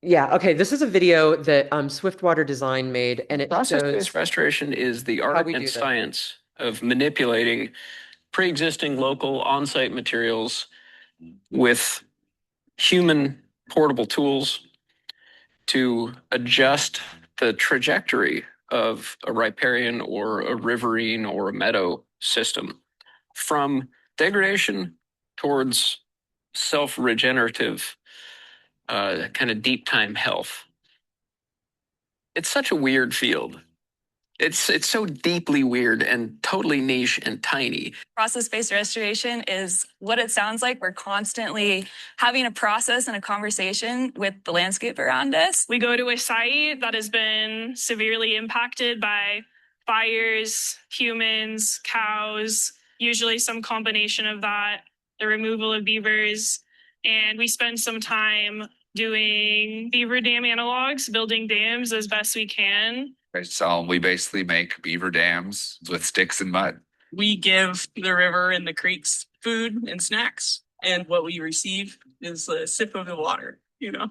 [SPEAKER 2] yeah, okay. This is a video that Swiftwater Design made, and it
[SPEAKER 3] Process-based
[SPEAKER 2] shows
[SPEAKER 3] restoration is the
[SPEAKER 2] how
[SPEAKER 3] art
[SPEAKER 2] we
[SPEAKER 3] and
[SPEAKER 2] do this.
[SPEAKER 3] science of manipulating pre-existing local on-site materials with human portable tools to adjust the trajectory of a riparian or a riverine or a meadow system from degradation towards self-regenerative kind of deep time health. It's such a weird field. It's so deeply weird and totally niche and tiny.
[SPEAKER 4] Process-based restoration is what it sounds like. We're constantly having a process and a conversation with the landscape around us.
[SPEAKER 5] We go to a site that has been severely impacted by fires, humans, cows, usually some combination of that, the removal of beavers, and we spend some time doing beaver dam analogs, building dams as best we can.
[SPEAKER 6] So we basically make beaver dams with sticks and mud.
[SPEAKER 7] We give the river and the creeks food and snacks, and what we receive is a sip of the water, you know?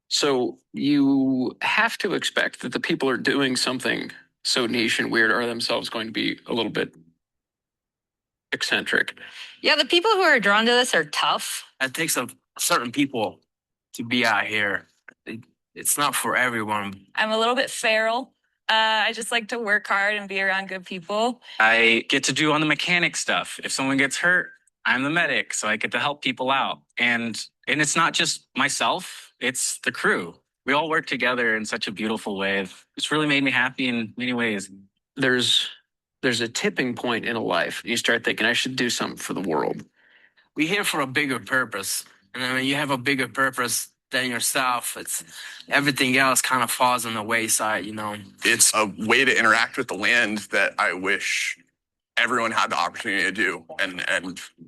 [SPEAKER 3] So you have to expect that the people who are doing something so niche and weird are themselves going to be a little bit eccentric.
[SPEAKER 8] Yeah, the people who are drawn to this are tough.
[SPEAKER 9] It takes a certain people to be out here. It's not for everyone.
[SPEAKER 4] I'm a little bit feral. I just like to work hard and be around good people.
[SPEAKER 10] I get to do on the mechanic stuff. If someone gets hurt, I'm the medic, so I get to help people out. And it's not just myself, it's the crew. We all work together in such a beautiful way. It's really made me happy in many ways.
[SPEAKER 3] There's a tipping point in a life. You start thinking, I should do something for the world.
[SPEAKER 9] We're here for a bigger purpose. And then when you have a bigger purpose than yourself, it's everything else kind of falls on the wayside, you know.
[SPEAKER 11] It's a way to interact with the land that I wish everyone had the opportunity to do. And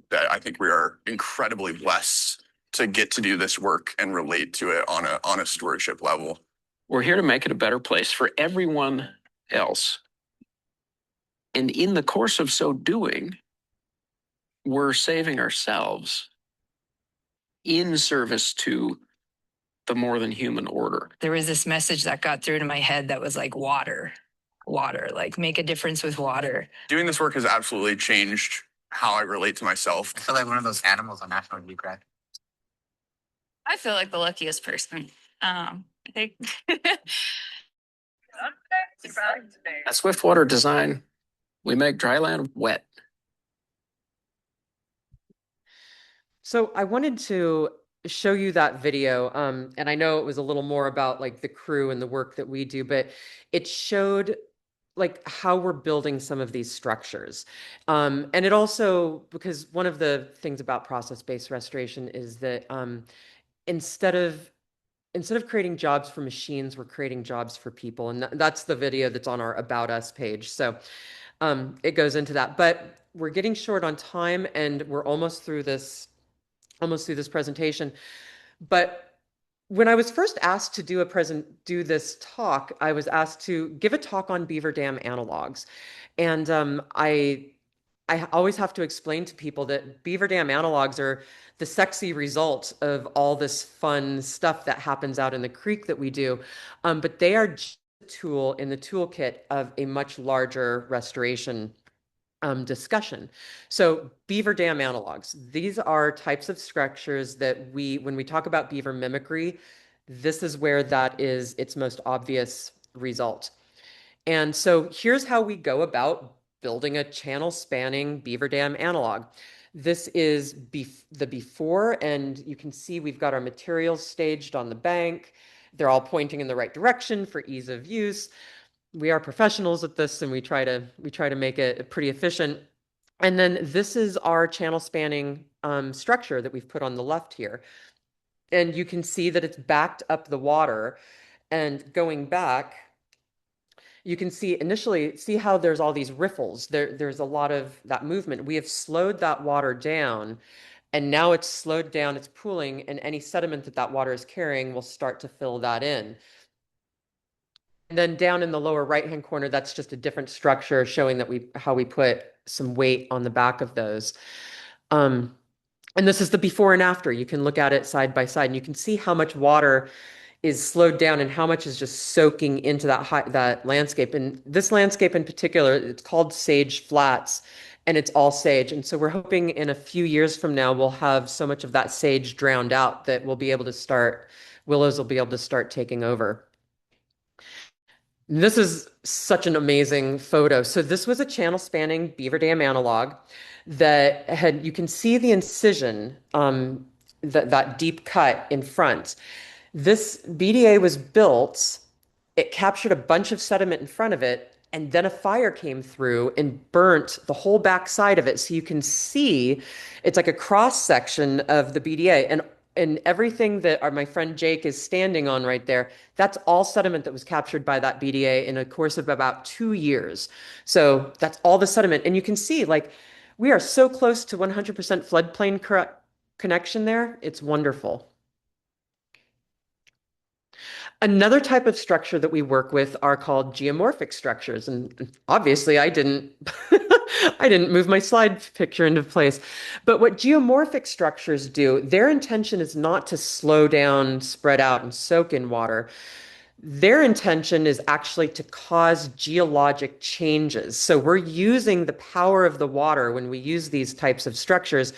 [SPEAKER 11] that I think we are incredibly blessed to get to do this work and relate to it on a stewardship level.
[SPEAKER 3] We're here to make it a better place for everyone else. And in the course of so doing, we're saving ourselves in service to the more than human order.
[SPEAKER 8] There was this message that got through to my head that was like water, like make a difference with water.
[SPEAKER 11] Doing this work has absolutely changed how I relate to myself.
[SPEAKER 12] I feel like one of those animals on National Geographic.
[SPEAKER 4] I feel like the luckiest person. I think.
[SPEAKER 3] At Swiftwater Design, we make dry land wet.
[SPEAKER 2] So I wanted to show you that video, and I know it was a little more about like the crew and the work that we do, but it showed like how we're building some of these structures. And it also, because one of the things about process-based restoration is that instead of creating jobs for machines, we're creating jobs for people. And that's the video that's on our About Us page. So it goes into that. But we're getting short on time, and we're almost through this presentation. But when I was first asked to do this talk, I was asked to give a talk on beaver dam analogs. And I always have to explain to people that beaver dam analogs are the sexy result of all this fun stuff that happens out in the creek that we do. But they are just a tool in the toolkit of a much larger restoration discussion. So beaver dam analogs, these are types of structures that when we talk about beaver mimicry, this is where that is its most obvious result. And so here's how we go about building a channel spanning beaver dam analog. This is the before, and you can see we've got our materials staged on the bank. They're all pointing in the right direction for ease of use. We are professionals at this, and we try to make it pretty efficient. And then this is our channel spanning structure that we've put on the left here. And you can see that it's backed up the water. And going back, you can see initially, see how there's all these riffles. There's a lot of that movement. We have slowed that water down, and now it's slowed down, it's pooling, and any sediment that that water is carrying will start to fill that in. And then down in the lower right-hand corner, that's just a different structure showing that how we put some weight on the back of those. And this is the before and after. You can look at it side by side, and you can see how much water is slowed down and how much is just soaking into that landscape. And this landscape in particular, it's called Sage Flats, and it's all sage. And so we're hoping in a few years from now, we'll have so much of that sage drowned out that willows will be able to start taking over. This is such an amazing photo. So this was a channel spanning beaver dam analog that you can see the incision, that deep cut in front. This BDA was built, it captured a bunch of sediment in front of it, and then a fire came through and burnt the whole back side of it. So you can see it's like a cross section of the BDA. And everything that my friend Jake is standing on right there, that's all sediment that was captured by that BDA in a course of about 2 years. So that's all the sediment. And you can see, like, we are so close to 100% floodplain connection there. It's wonderful. Another type of structure that we work with are called geomorphic structures. And obviously I didn't I didn't move my slide picture into place. But what geomorphic structures do, their intention is not to slow down, spread out, and soak in water. Their intention is actually to cause geologic changes. So we're using the power of the water when we use these types of structures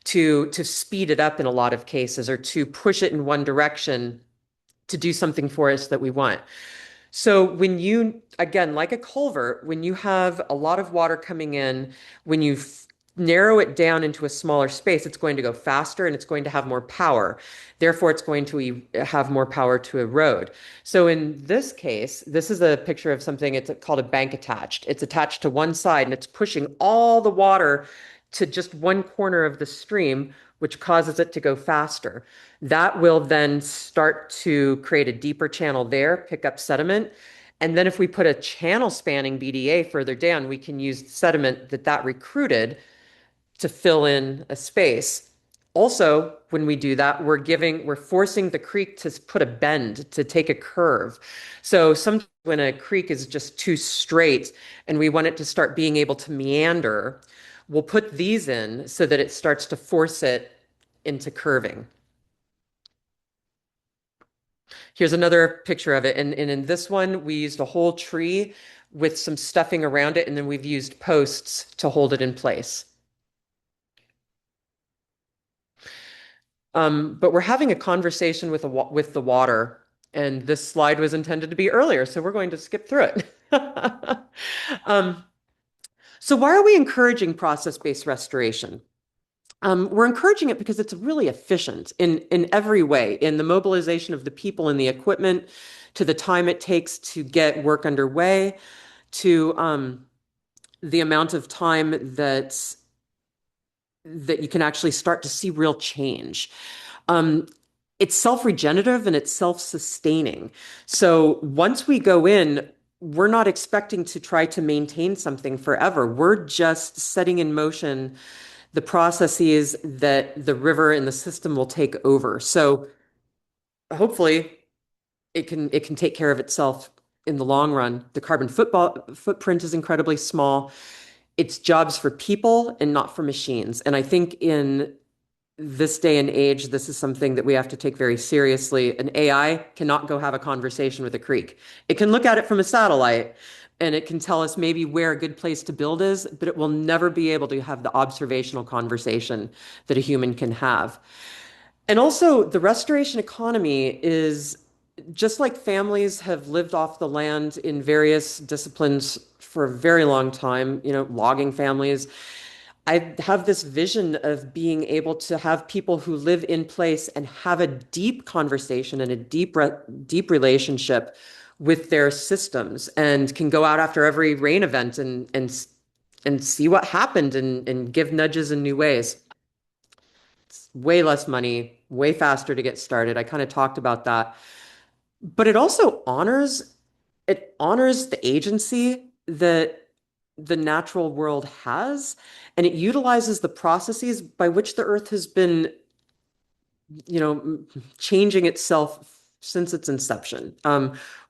[SPEAKER 2] to speed it up in a lot of cases, or to push it in one direction to do something for us that we want. So when you, again, like a culvert, when you have a lot of water coming in, when you narrow it down into a smaller space, it's going to go faster and it's going to have more power. Therefore, it's going to have more power to erode. So in this case, this is a picture of something, it's called a bank attached. It's attached to one side and it's pushing all the water to just one corner of the stream, which causes it to go faster. That will then start to create a deeper channel there, pick up sediment. And then if we put a channel spanning BDA further down, we can use sediment that recruited to fill in a space. Also, when we do that, we're forcing the creek to put a bend, to take a curve. So sometimes when a creek is just too straight and we want it to start being able to meander, we'll put these in so that it starts to force it into curving. Here's another picture of it. And in this one, we used a whole tree with some stuffing around it, and then we've used posts to hold it in place. But we're having a conversation with the water, and this slide was intended to be earlier, so we're going to skip through it. So why are we encouraging process-based restoration? We're encouraging it because it's really efficient in every way, in the mobilization of the people and the equipment, to the time it takes to get work underway, to the amount of time that you can actually start to see real change. It's self-regenerative and it's self-sustaining. So once we go in, we're not expecting to try to maintain something forever. We're just setting in motion the processes that the river and the system will take over. So hopefully it can take care of itself in the long run. The carbon footprint is incredibly small. It's jobs for people and not for machines. And I think in this day and age, this is something that we have to take very seriously. An AI cannot go have a conversation with a creek. It can look at it from a satellite and it can tell us maybe where a good place to build is, but it will never be able to have the observational conversation that a human can have. And also, the restoration economy is just like families have lived off the land in various disciplines for a very long time, logging families. I have this vision of being able to have people who live in place and have a deep conversation and a deep relationship with their systems, and can go out after every rain event and see what happened, and give nudges in new ways. It's way less money, way faster to get started. I kind of talked about that. But it honors the agency that the natural world has, and it utilizes the processes by which the earth has been, changing itself since its inception.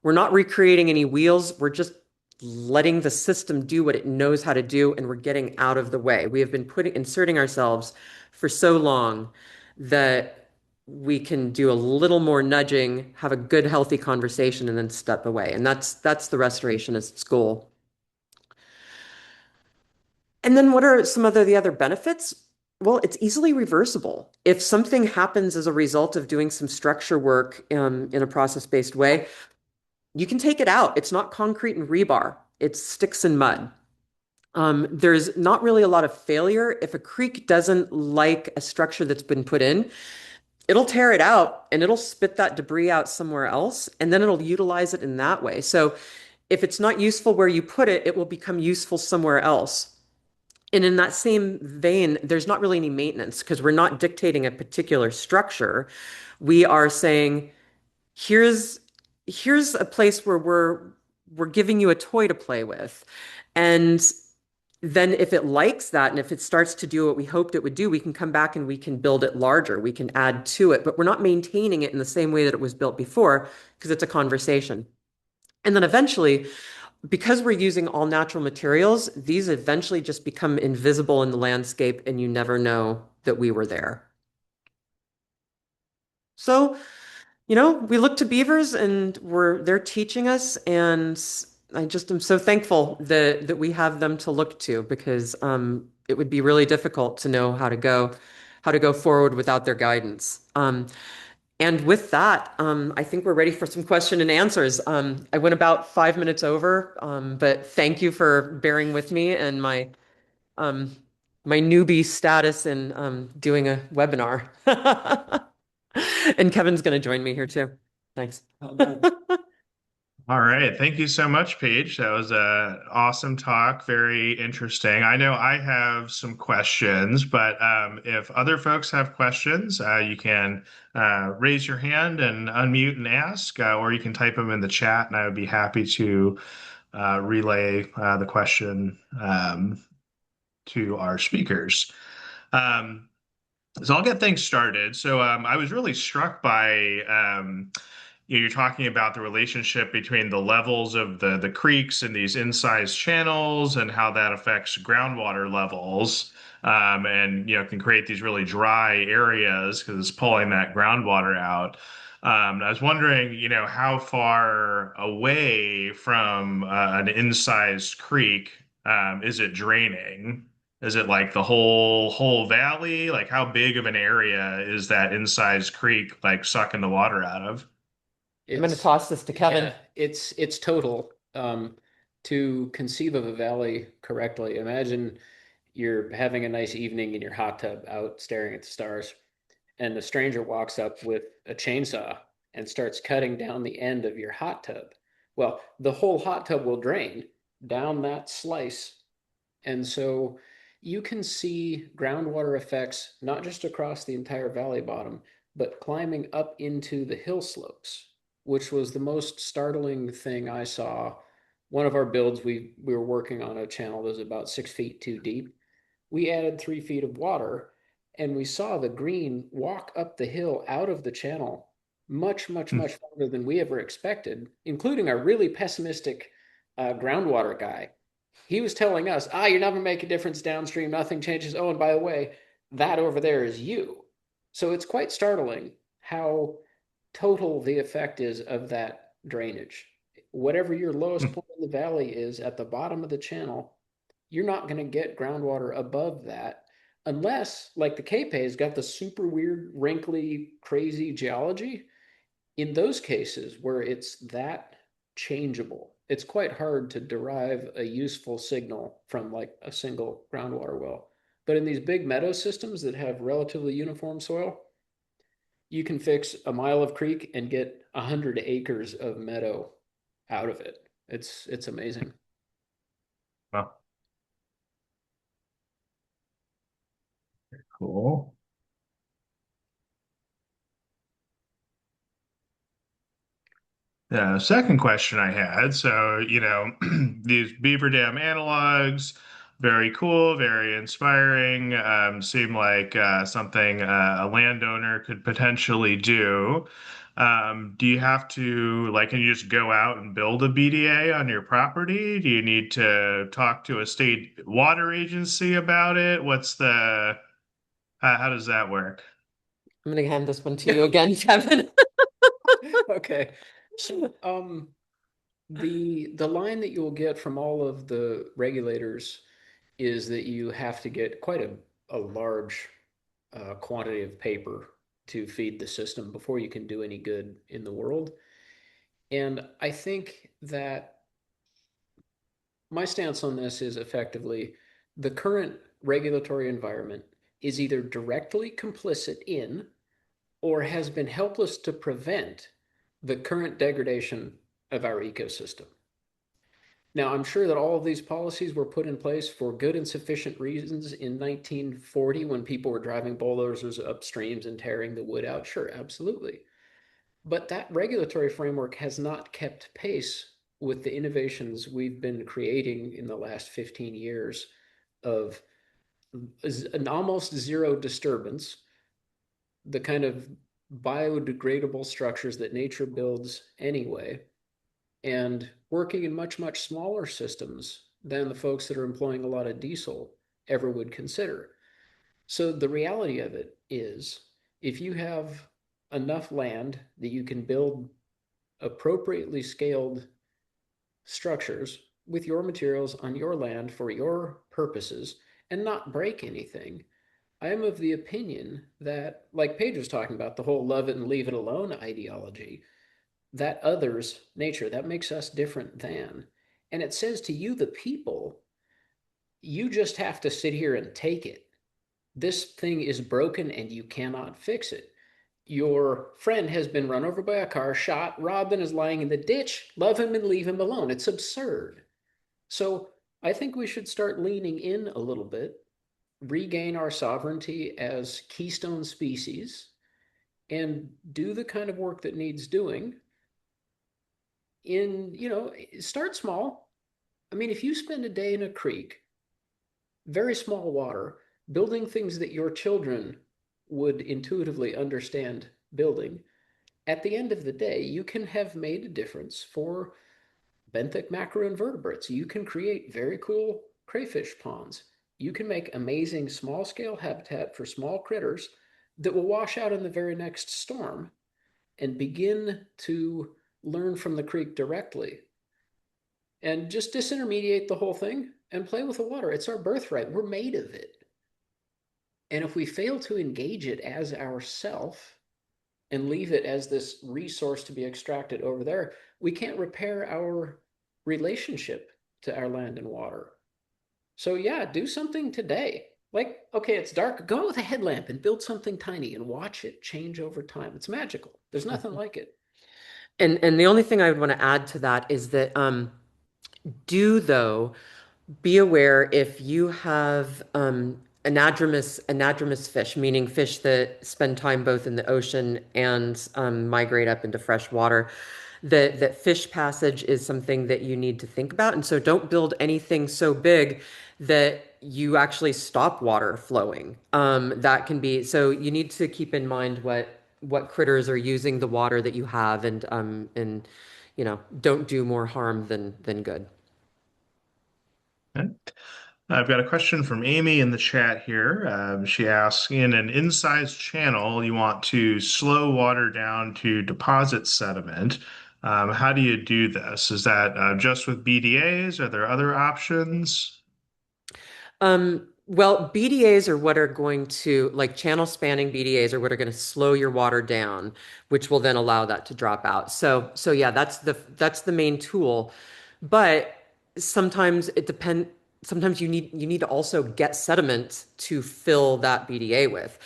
[SPEAKER 2] We're not recreating any wheels. We're just letting the system do what it knows how to do, and we're getting out of the way. We have been inserting ourselves for so long that we can do a little more nudging, have a good, healthy conversation, and then step away. And that's the restorationist's goal. And then what are some of the other benefits? Well, it's easily reversible. If something happens as a result of doing some structure work in a process-based way, you can take it out. It's not concrete and rebar. It's sticks and mud. There's not really a lot of failure. If a creek doesn't like a structure that's been put in, it'll tear it out and it'll spit that debris out somewhere else, and then it'll utilize it in that way. So if it's not useful where you put it, it will become useful somewhere else. And in that same vein, there's not really any maintenance because we're not dictating a particular structure. We are saying, here's a place where we're giving you a toy to play with. And then if it likes that, and if it starts to do what we hoped it would do, we can come back and we can build it larger. We can add to it, but we're not maintaining it in the same way that it was built before because it's a conversation. And then eventually, because we're using all natural materials, these eventually just become invisible in the landscape and you never know that we were there. So, we look to beavers and they're teaching us, and I just am so thankful that we have them to look to, because it would be really difficult to know how to go forward without their guidance. And with that, I think we're ready for some question and answers. I went about 5 minutes over, but thank you for bearing with me and my newbie status in doing a webinar. And Kevin's going to join me here too. Thanks.
[SPEAKER 1] All right. Thank you so much, Paige. That was an awesome talk. Very interesting. I know I have some questions, but if other folks have questions, you can raise your hand and unmute and ask, or you can type them in the chat, and I would be happy to relay the question to our speakers. So I'll get things started. So I was really struck by you're talking about the relationship between the levels of the creeks and these incised channels and how that affects groundwater levels, and can create these really dry areas because it's pulling that groundwater out. I was wondering, how far away from an incised creek is it draining? Is it like the whole valley? Like how big of an area is that incised creek like sucking the water out of?
[SPEAKER 2] I'm going to toss this to Kevin.
[SPEAKER 13] Yeah, it's total. To conceive of a valley correctly, imagine you're having a nice evening in your hot tub out staring at the stars, and a stranger walks up with a chainsaw and starts cutting down the end of your hot tub. Well, the whole hot tub will drain down that slice. And so you can see groundwater effects not just across the entire valley bottom, but climbing up into the hill slopes, which was the most startling thing I saw. One of our builds, we were working on a channel that was about 6 feet too deep. We added 3 feet of water, and we saw the green walk up the hill out of the channel much farther than we ever expected, including our really pessimistic groundwater guy. He was telling us, you're not going to make a difference downstream, nothing changes. Oh, and by the way, that over there is you. So it's quite startling how total the effect is of that drainage. Whatever your lowest point in the valley is at the bottom of the channel, you're not going to get groundwater above that unless, like the Cape has got the super weird, wrinkly, crazy geology. In those cases where it's that changeable, it's quite hard to derive a useful signal from like a single groundwater well. But in these big meadow systems that have relatively uniform soil, you can fix a mile of creek and get 100 acres of meadow out of it. It's amazing.
[SPEAKER 1] Well, cool. Second question I had, so, these beaver dam analogs, very cool, very inspiring, seem like something a landowner could potentially do. Do you have to, like, can you just go out and build a BDA on your property? Do you need to talk to a state water agency about it? How does that work?
[SPEAKER 2] I'm going to hand this one to you again, Kevin.
[SPEAKER 13] Okay. Um, the line that you'll get from all of the regulators is that you have to get quite a large quantity of paper to feed the system before you can do any good in the world. And I think that my stance on this is effectively the current regulatory environment is either directly complicit in or has been helpless to prevent the current degradation of our ecosystem. Now, I'm sure that all of these policies were put in place for good and sufficient reasons in 1940 when people were driving bulldozers up streams and tearing the wood out. Sure, absolutely. But that regulatory framework has not kept pace with the innovations we've been creating in the last 15 years of an almost zero disturbance, the kind of biodegradable structures that nature builds anyway, and working in much, much smaller systems than the folks that are employing a lot of diesel ever would consider. So the reality of it is, if you have enough land that you can build appropriately scaled structures with your materials on your land for your purposes and not break anything, I am of the opinion that, like Paige was talking about, the whole love it and leave it alone ideology, that others nature, that makes us different than. And it says to you, the people, you just have to sit here and take it. This thing is broken and you cannot fix it. Your friend has been run over by a car, shot, robbed, and is lying in the ditch. Love him and leave him alone. It's absurd. So I think we should start leaning in a little bit, regain our sovereignty as keystone species, and do the kind of work that needs doing. Start small. I mean, if you spend a day in a creek, very small water, building things that your children would intuitively understand building, at the end of the day, you can have made a difference for benthic macroinvertebrates. You can create very cool crayfish ponds. You can make amazing small scale habitat for small critters that will wash out in the very next storm and begin to learn from the creek directly. And just disintermediate the whole thing and play with the water. It's our birthright. We're made of it. And if we fail to engage it as ourself and leave it as this resource to be extracted over there, we can't repair our relationship to our land and water. So yeah, do something today. Like, okay, it's dark, go with a headlamp and build something tiny and watch it change over time. It's magical. There's nothing like it.
[SPEAKER 2] And the only thing I would want to add to that is that though be aware if you have anadromous fish, meaning fish that spend time both in the ocean and migrate up into fresh water, that fish passage is something that you need to think about. And so don't build anything so big that you actually stop water flowing. That can be, so you need to keep in mind what critters are using the water that you have, and don't do more harm than good.
[SPEAKER 1] Okay. I've got a question from Amy in the chat here. She asks, in an incised channel, you want to slow water down to deposit sediment. How do you do this? Is that just with BDAs? Are there other options?
[SPEAKER 2] Well, BDAs are what are going to, like channel spanning BDAs are what are going to slow your water down, which will then allow that to drop out. So yeah, that's the main tool. But sometimes sometimes you need to also get sediment to fill that BDA with.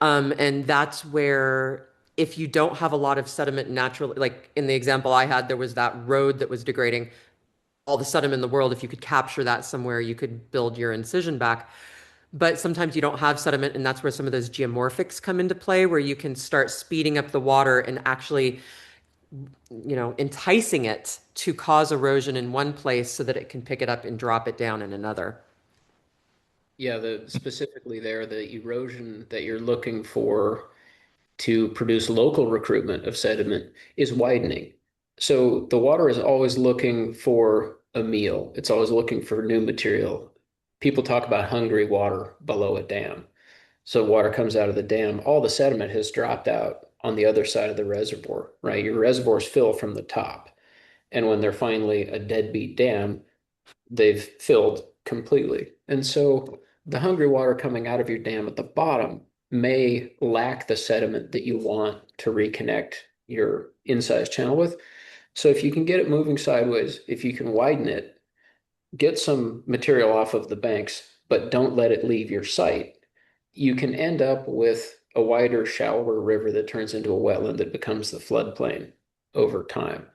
[SPEAKER 2] And that's where if you don't have a lot of sediment naturally, like in the example I had, there was that road that was degrading all the sediment in the world. If you could capture that somewhere, you could build your incision back. But sometimes you don't have sediment, and that's where some of those geomorphics come into play, where you can start speeding up the water and actually, enticing it to cause erosion in one place so that it can pick it up and drop it down in another.
[SPEAKER 13] Yeah, specifically there, the erosion that you're looking for to produce local recruitment of sediment is widening. So the water is always looking for a meal. It's always looking for new material. People talk about hungry water below a dam. So water comes out of the dam, all the sediment has dropped out on the other side of the reservoir, right? Your reservoirs fill from the top. And when they're finally a deadbeat dam, they've filled completely. And so the hungry water coming out of your dam at the bottom may lack the sediment that you want to reconnect your incised channel with. So if you can get it moving sideways, if you can widen it, get some material off of the banks, but don't let it leave your site, you can end up with a wider, shallower river that turns into a wetland that becomes the floodplain over time.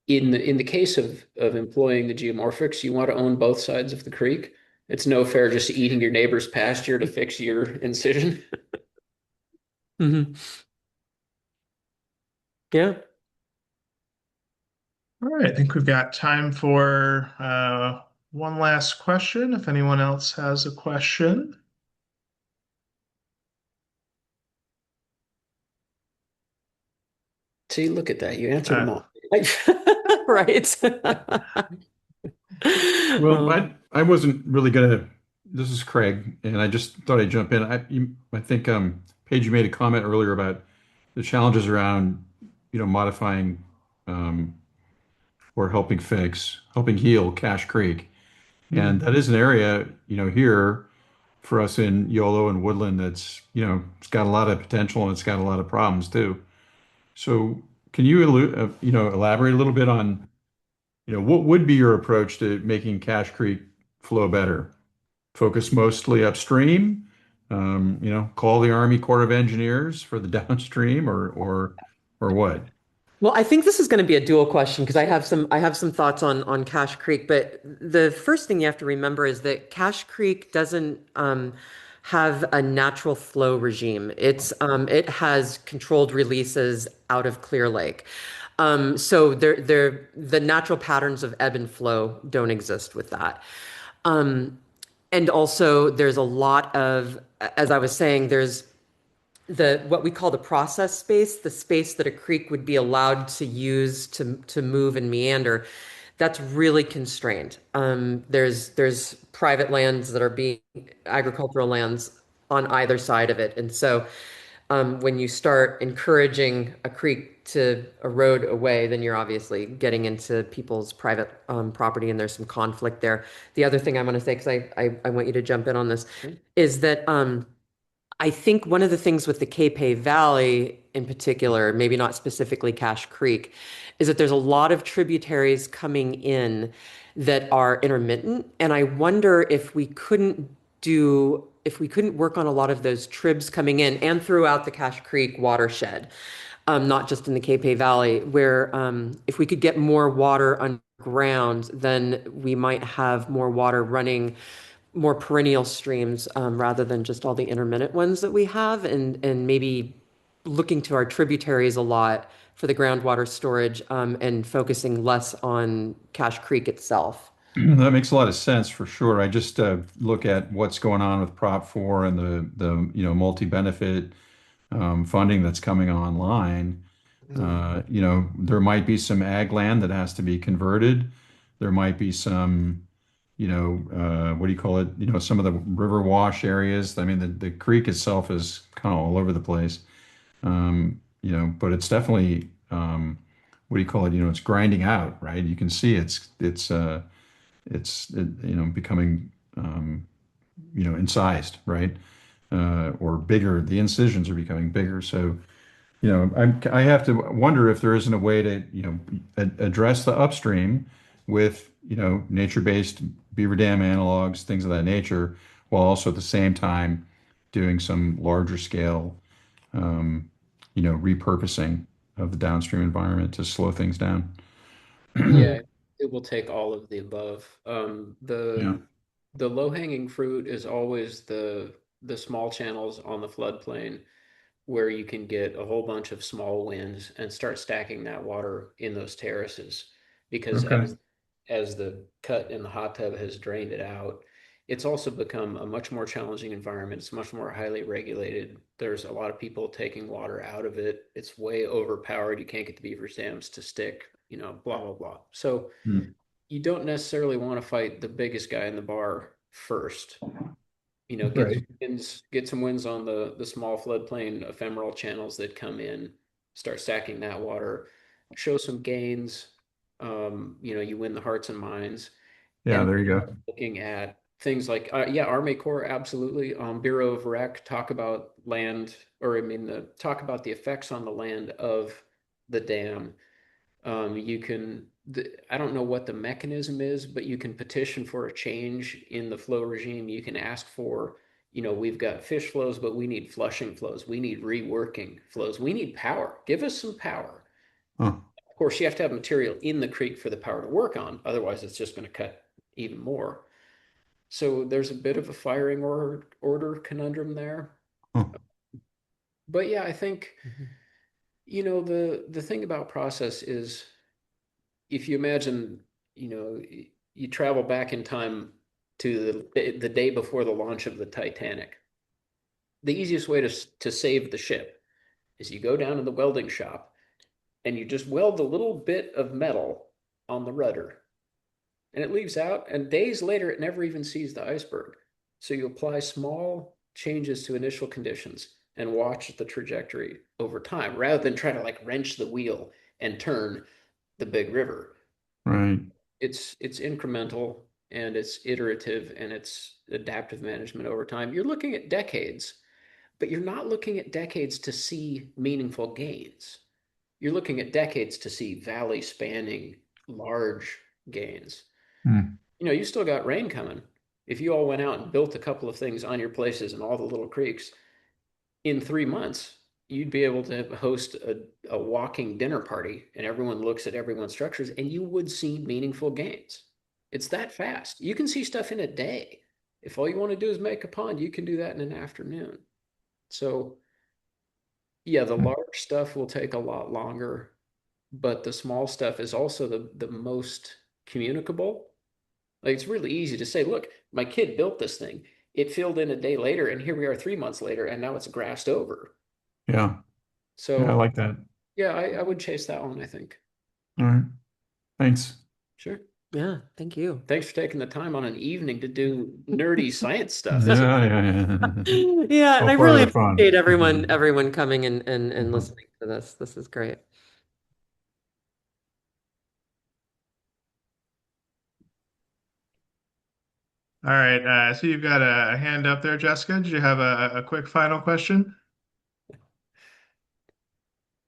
[SPEAKER 13] In the case of employing the geomorphics, you want to own both sides of the creek. It's no fair just eating your neighbor's pasture to fix your incision.
[SPEAKER 2] Mm-hmm. Yeah.
[SPEAKER 1] All right, I think we've got time for one last question, if anyone else has a question.
[SPEAKER 13] See, look at that. You answered them all.
[SPEAKER 2] Right.
[SPEAKER 14] Well, I wasn't really gonna. This is Craig, and I just thought I'd jump in. I think Paige, you made a comment earlier about the challenges around, modifying or helping heal Cache Creek, and that is an area, here for us in Yolo and Woodland that's, it's got a lot of potential and it's got a lot of problems too. So, can you elaborate a little bit on, what would be your approach to making Cache Creek flow better? Focus mostly upstream, call the Army Corps of Engineers for the downstream, or what?
[SPEAKER 2] Well, I think this is going to be a dual question because I have some thoughts on Cache Creek, but the first thing you have to remember is that Cache Creek doesn't have a natural flow regime. It has controlled releases out of Clear Lake. So the natural patterns of ebb and flow don't exist with that. And also there's a lot of, as I was saying, there's what we call the process space, the space that a creek would be allowed to use to move and meander. That's really constrained. There's private lands that are being agricultural lands on either side of it. And so when you start encouraging a creek to erode away, then you're obviously getting into people's private property, and there's some conflict there. The other thing I want to say, because I want you to jump in on this, is that I think one of the things with the Capay Valley in particular, maybe not specifically Cache Creek, is that there's a lot of tributaries coming in that are intermittent. And I wonder if we couldn't work on a lot of those tribs coming in and throughout the Cache Creek watershed, not just in the Capay Valley, where if we could get more water underground, then we might have more water running, more perennial streams, rather than just all the intermittent ones that we have, and maybe looking to our tributaries a lot for the groundwater storage, and focusing less on Cache Creek itself.
[SPEAKER 14] That makes a lot of sense for sure. I just look at what's going on with Prop 4 and the multi-benefit funding that's coming online. There might be some ag land that has to be converted. There might be some, what do you call it? Some of the river wash areas. I mean, the creek itself is kind of all over the place. But it's definitely, what do you call it? It's grinding out, right? You can see it's becoming, incised, right? Or bigger. The incisions are becoming bigger. So, I have to wonder if there isn't a way to, address the upstream with, nature-based beaver dam analogs, things of that nature, while also at the same time doing some larger scale, um, repurposing of the downstream environment to slow things down.
[SPEAKER 13] Yeah, it will take all of the above.
[SPEAKER 14] Yeah.
[SPEAKER 13] The low-hanging fruit is always the small channels on the floodplain where you can get a whole bunch of small winds and start stacking that water in those terraces. Because
[SPEAKER 14] Okay.
[SPEAKER 13] as the cut in the hot tub has drained it out, it's also become a much more challenging environment. It's much more highly regulated. There's a lot of people taking water out of it. It's way overpowered. You can't get the beaver dams to stick, blah, blah, blah. So
[SPEAKER 14] Hmm.
[SPEAKER 13] you don't necessarily want to fight the biggest guy in the bar first. Get
[SPEAKER 14] Right.
[SPEAKER 13] some wins, get some wins on the small floodplain ephemeral channels that come in, start stacking that water, show some gains. You win the hearts and minds,
[SPEAKER 14] Yeah,
[SPEAKER 13] and
[SPEAKER 14] there you go.
[SPEAKER 13] looking at things like yeah, Army Corps, absolutely. Bureau of Rec, talk about land, or I mean, talk about the effects on the land of the dam. You can, I don't know what the mechanism is, but you can petition for a change in the flow regime. You can ask for, we've got fish flows, but we need flushing flows. We need reworking flows. We need power. Give us some power.
[SPEAKER 14] Huh.
[SPEAKER 13] Of course, you have to have material in the creek for the power to work on. Otherwise, it's just going to cut even more. So there's a bit of a firing order conundrum there.
[SPEAKER 14] Huh.
[SPEAKER 13] But yeah, I think, the thing about process is, if you imagine, you travel back in time to the day before the launch of the Titanic, the easiest way to save the ship is you go down to the welding shop and you just weld a little bit of metal on the rudder, and it leaves out, and days later it never even sees the iceberg. So you apply small changes to initial conditions and watch the trajectory over time rather than try to like wrench the wheel and turn the big river.
[SPEAKER 14] Right.
[SPEAKER 13] It's incremental and it's iterative and it's adaptive management over time. You're looking at decades, but you're not looking at decades to see meaningful gains. You're looking at decades to see valley spanning large gains.
[SPEAKER 14] Hmm.
[SPEAKER 13] You still got rain coming. If you all went out and built a couple of things on your places and all the little creeks, in 3 months, you'd be able to host a walking dinner party and everyone looks at everyone's structures and you would see meaningful gains. It's that fast. You can see stuff in a day. If all you want to do is make a pond, you can do that in an afternoon. So, yeah, the large stuff will take a lot longer, but the small stuff is also the most communicable. Like, it's really easy to say, look, my kid built this thing. It filled in a day later, and here we are 3 months later, and now it's grassed over.
[SPEAKER 14] Yeah. Yeah, I
[SPEAKER 13] So,
[SPEAKER 14] like that.
[SPEAKER 13] yeah, I would chase that one, I think.
[SPEAKER 14] All right. Thanks.
[SPEAKER 13] Sure.
[SPEAKER 2] Yeah, thank you.
[SPEAKER 13] Thanks for taking the time on an evening to do nerdy science stuff.
[SPEAKER 14] Yeah, yeah.
[SPEAKER 2] Yeah, and
[SPEAKER 14] All
[SPEAKER 2] I
[SPEAKER 14] part of
[SPEAKER 2] really
[SPEAKER 14] the fun.
[SPEAKER 2] appreciate everyone coming and listening to this. This is great.
[SPEAKER 1] All right. So you've got a hand up there, Jessica. Did you have a quick final question?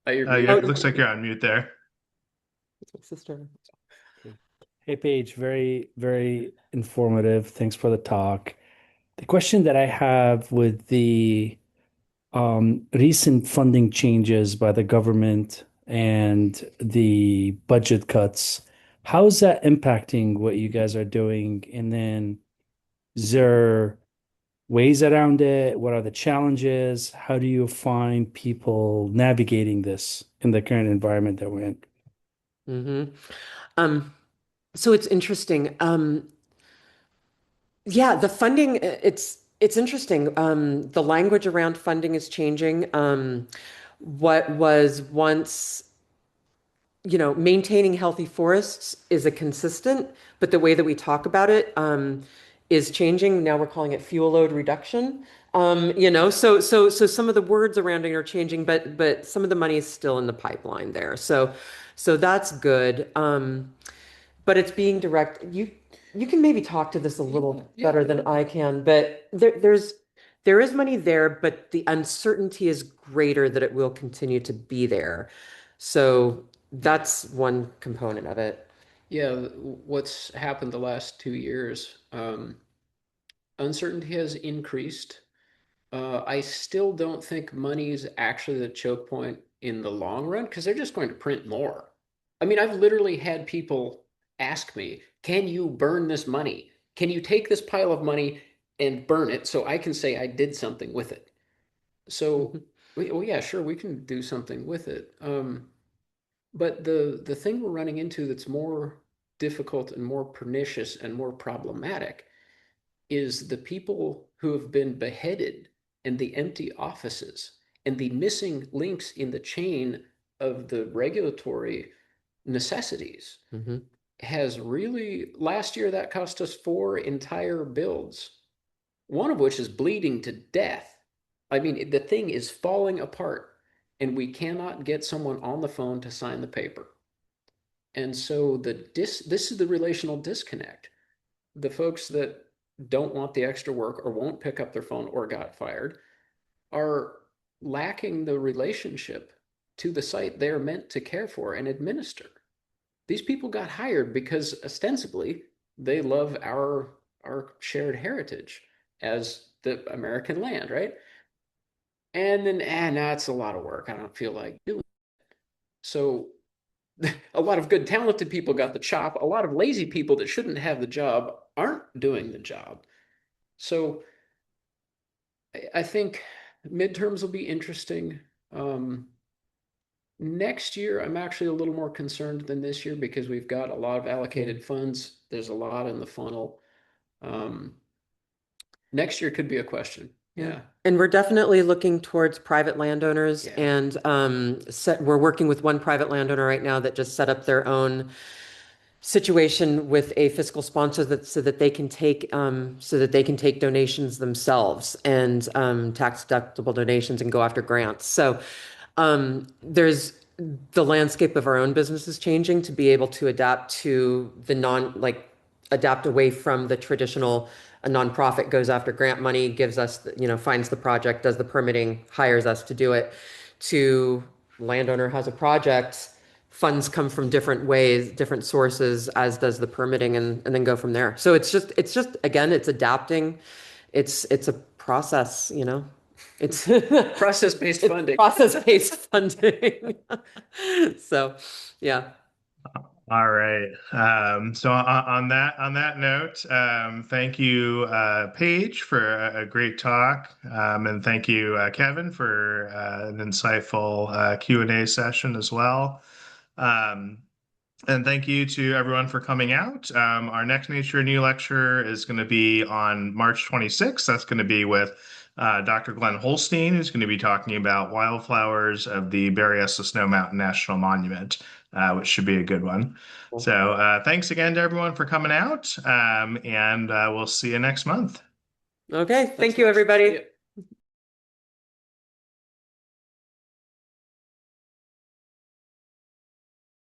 [SPEAKER 13] You're
[SPEAKER 1] Yeah, it looks like you're on mute there.
[SPEAKER 2] It's my sister.
[SPEAKER 15] Hey, Paige, very, very informative. Thanks for the talk. The question that I have with the recent funding changes by the government and the budget cuts, how is that impacting what you guys are doing? And then is there ways around it? What are the challenges? How do you find people navigating this in the current environment that we're in?
[SPEAKER 2] So it's interesting. Yeah, the funding, it's interesting. The language around funding is changing. What was once, maintaining healthy forests is a consistent, but the way that we talk about it is changing. Now we're calling it fuel load reduction. So some of the words around it are changing, but some of the money is still in the pipeline there. So that's good. But it's being direct. You can maybe talk to this a little better than I can, but there is money there, but the uncertainty is greater that it will continue to be there. So that's one component of it.
[SPEAKER 13] Yeah, what's happened the last 2 years, uncertainty has increased. I still don't think money is actually the choke point in the long run because they're just going to print more. I mean, I've literally had people ask me, can you burn this money? Can you take this pile of money and burn it so I can say I did something with it? So, well, yeah, sure, we can do something with it. But the thing we're running into that's more difficult and more pernicious and more problematic is the people who have been beheaded and the empty offices and the missing links in the chain of the regulatory necessities has really, last year that cost us 4 entire builds, one of which is bleeding to death. I mean, the thing is falling apart and we cannot get someone on the phone to sign the paper. And so this is the relational disconnect. The folks that don't want the extra work or won't pick up their phone or got fired are lacking the relationship to the site they're meant to care for and administer. These people got hired because ostensibly they love our shared heritage as the American land, right? And then, now it's a lot of work. I don't feel like doing it. So a lot of good, talented people got the chop. A lot of lazy people that shouldn't have the job aren't doing the job. So I think midterms will be interesting. Next year, I'm actually a little more concerned than this year because we've got a lot of allocated funds. There's a lot in the funnel. Next year could be a question. Yeah.
[SPEAKER 2] And we're definitely looking towards private landowners, and we're working with one private landowner right now that just set up their own situation with a fiscal sponsor so that they can take donations themselves, and tax deductible donations, and go after grants. So there's the landscape of our own business is changing to be able to adapt to adapt away from the traditional. A nonprofit goes after grant money, gives us, finds the project, does the permitting, hires us to do it, to landowner has a project, funds come from different ways, different sources, as does the permitting, and then go from there. So it's just again, it's adapting. It's a process, It's
[SPEAKER 13] process-based funding.
[SPEAKER 2] Process-based funding. So, yeah.
[SPEAKER 1] All right. So on that note, thank you, Paige, for a great talk, and thank you, Kevin, for an insightful Q&A session as well. And thank you to everyone for coming out. Our next Nature New lecture is going to be on March 26th. That's going to be with Dr. Glenn Holstein, who's going to be talking about wildflowers of the Berryessa Snow Mountain National Monument, which should be a good one. So thanks again to everyone for coming out, and we'll see you next month.
[SPEAKER 2] Okay. Thank you, everybody.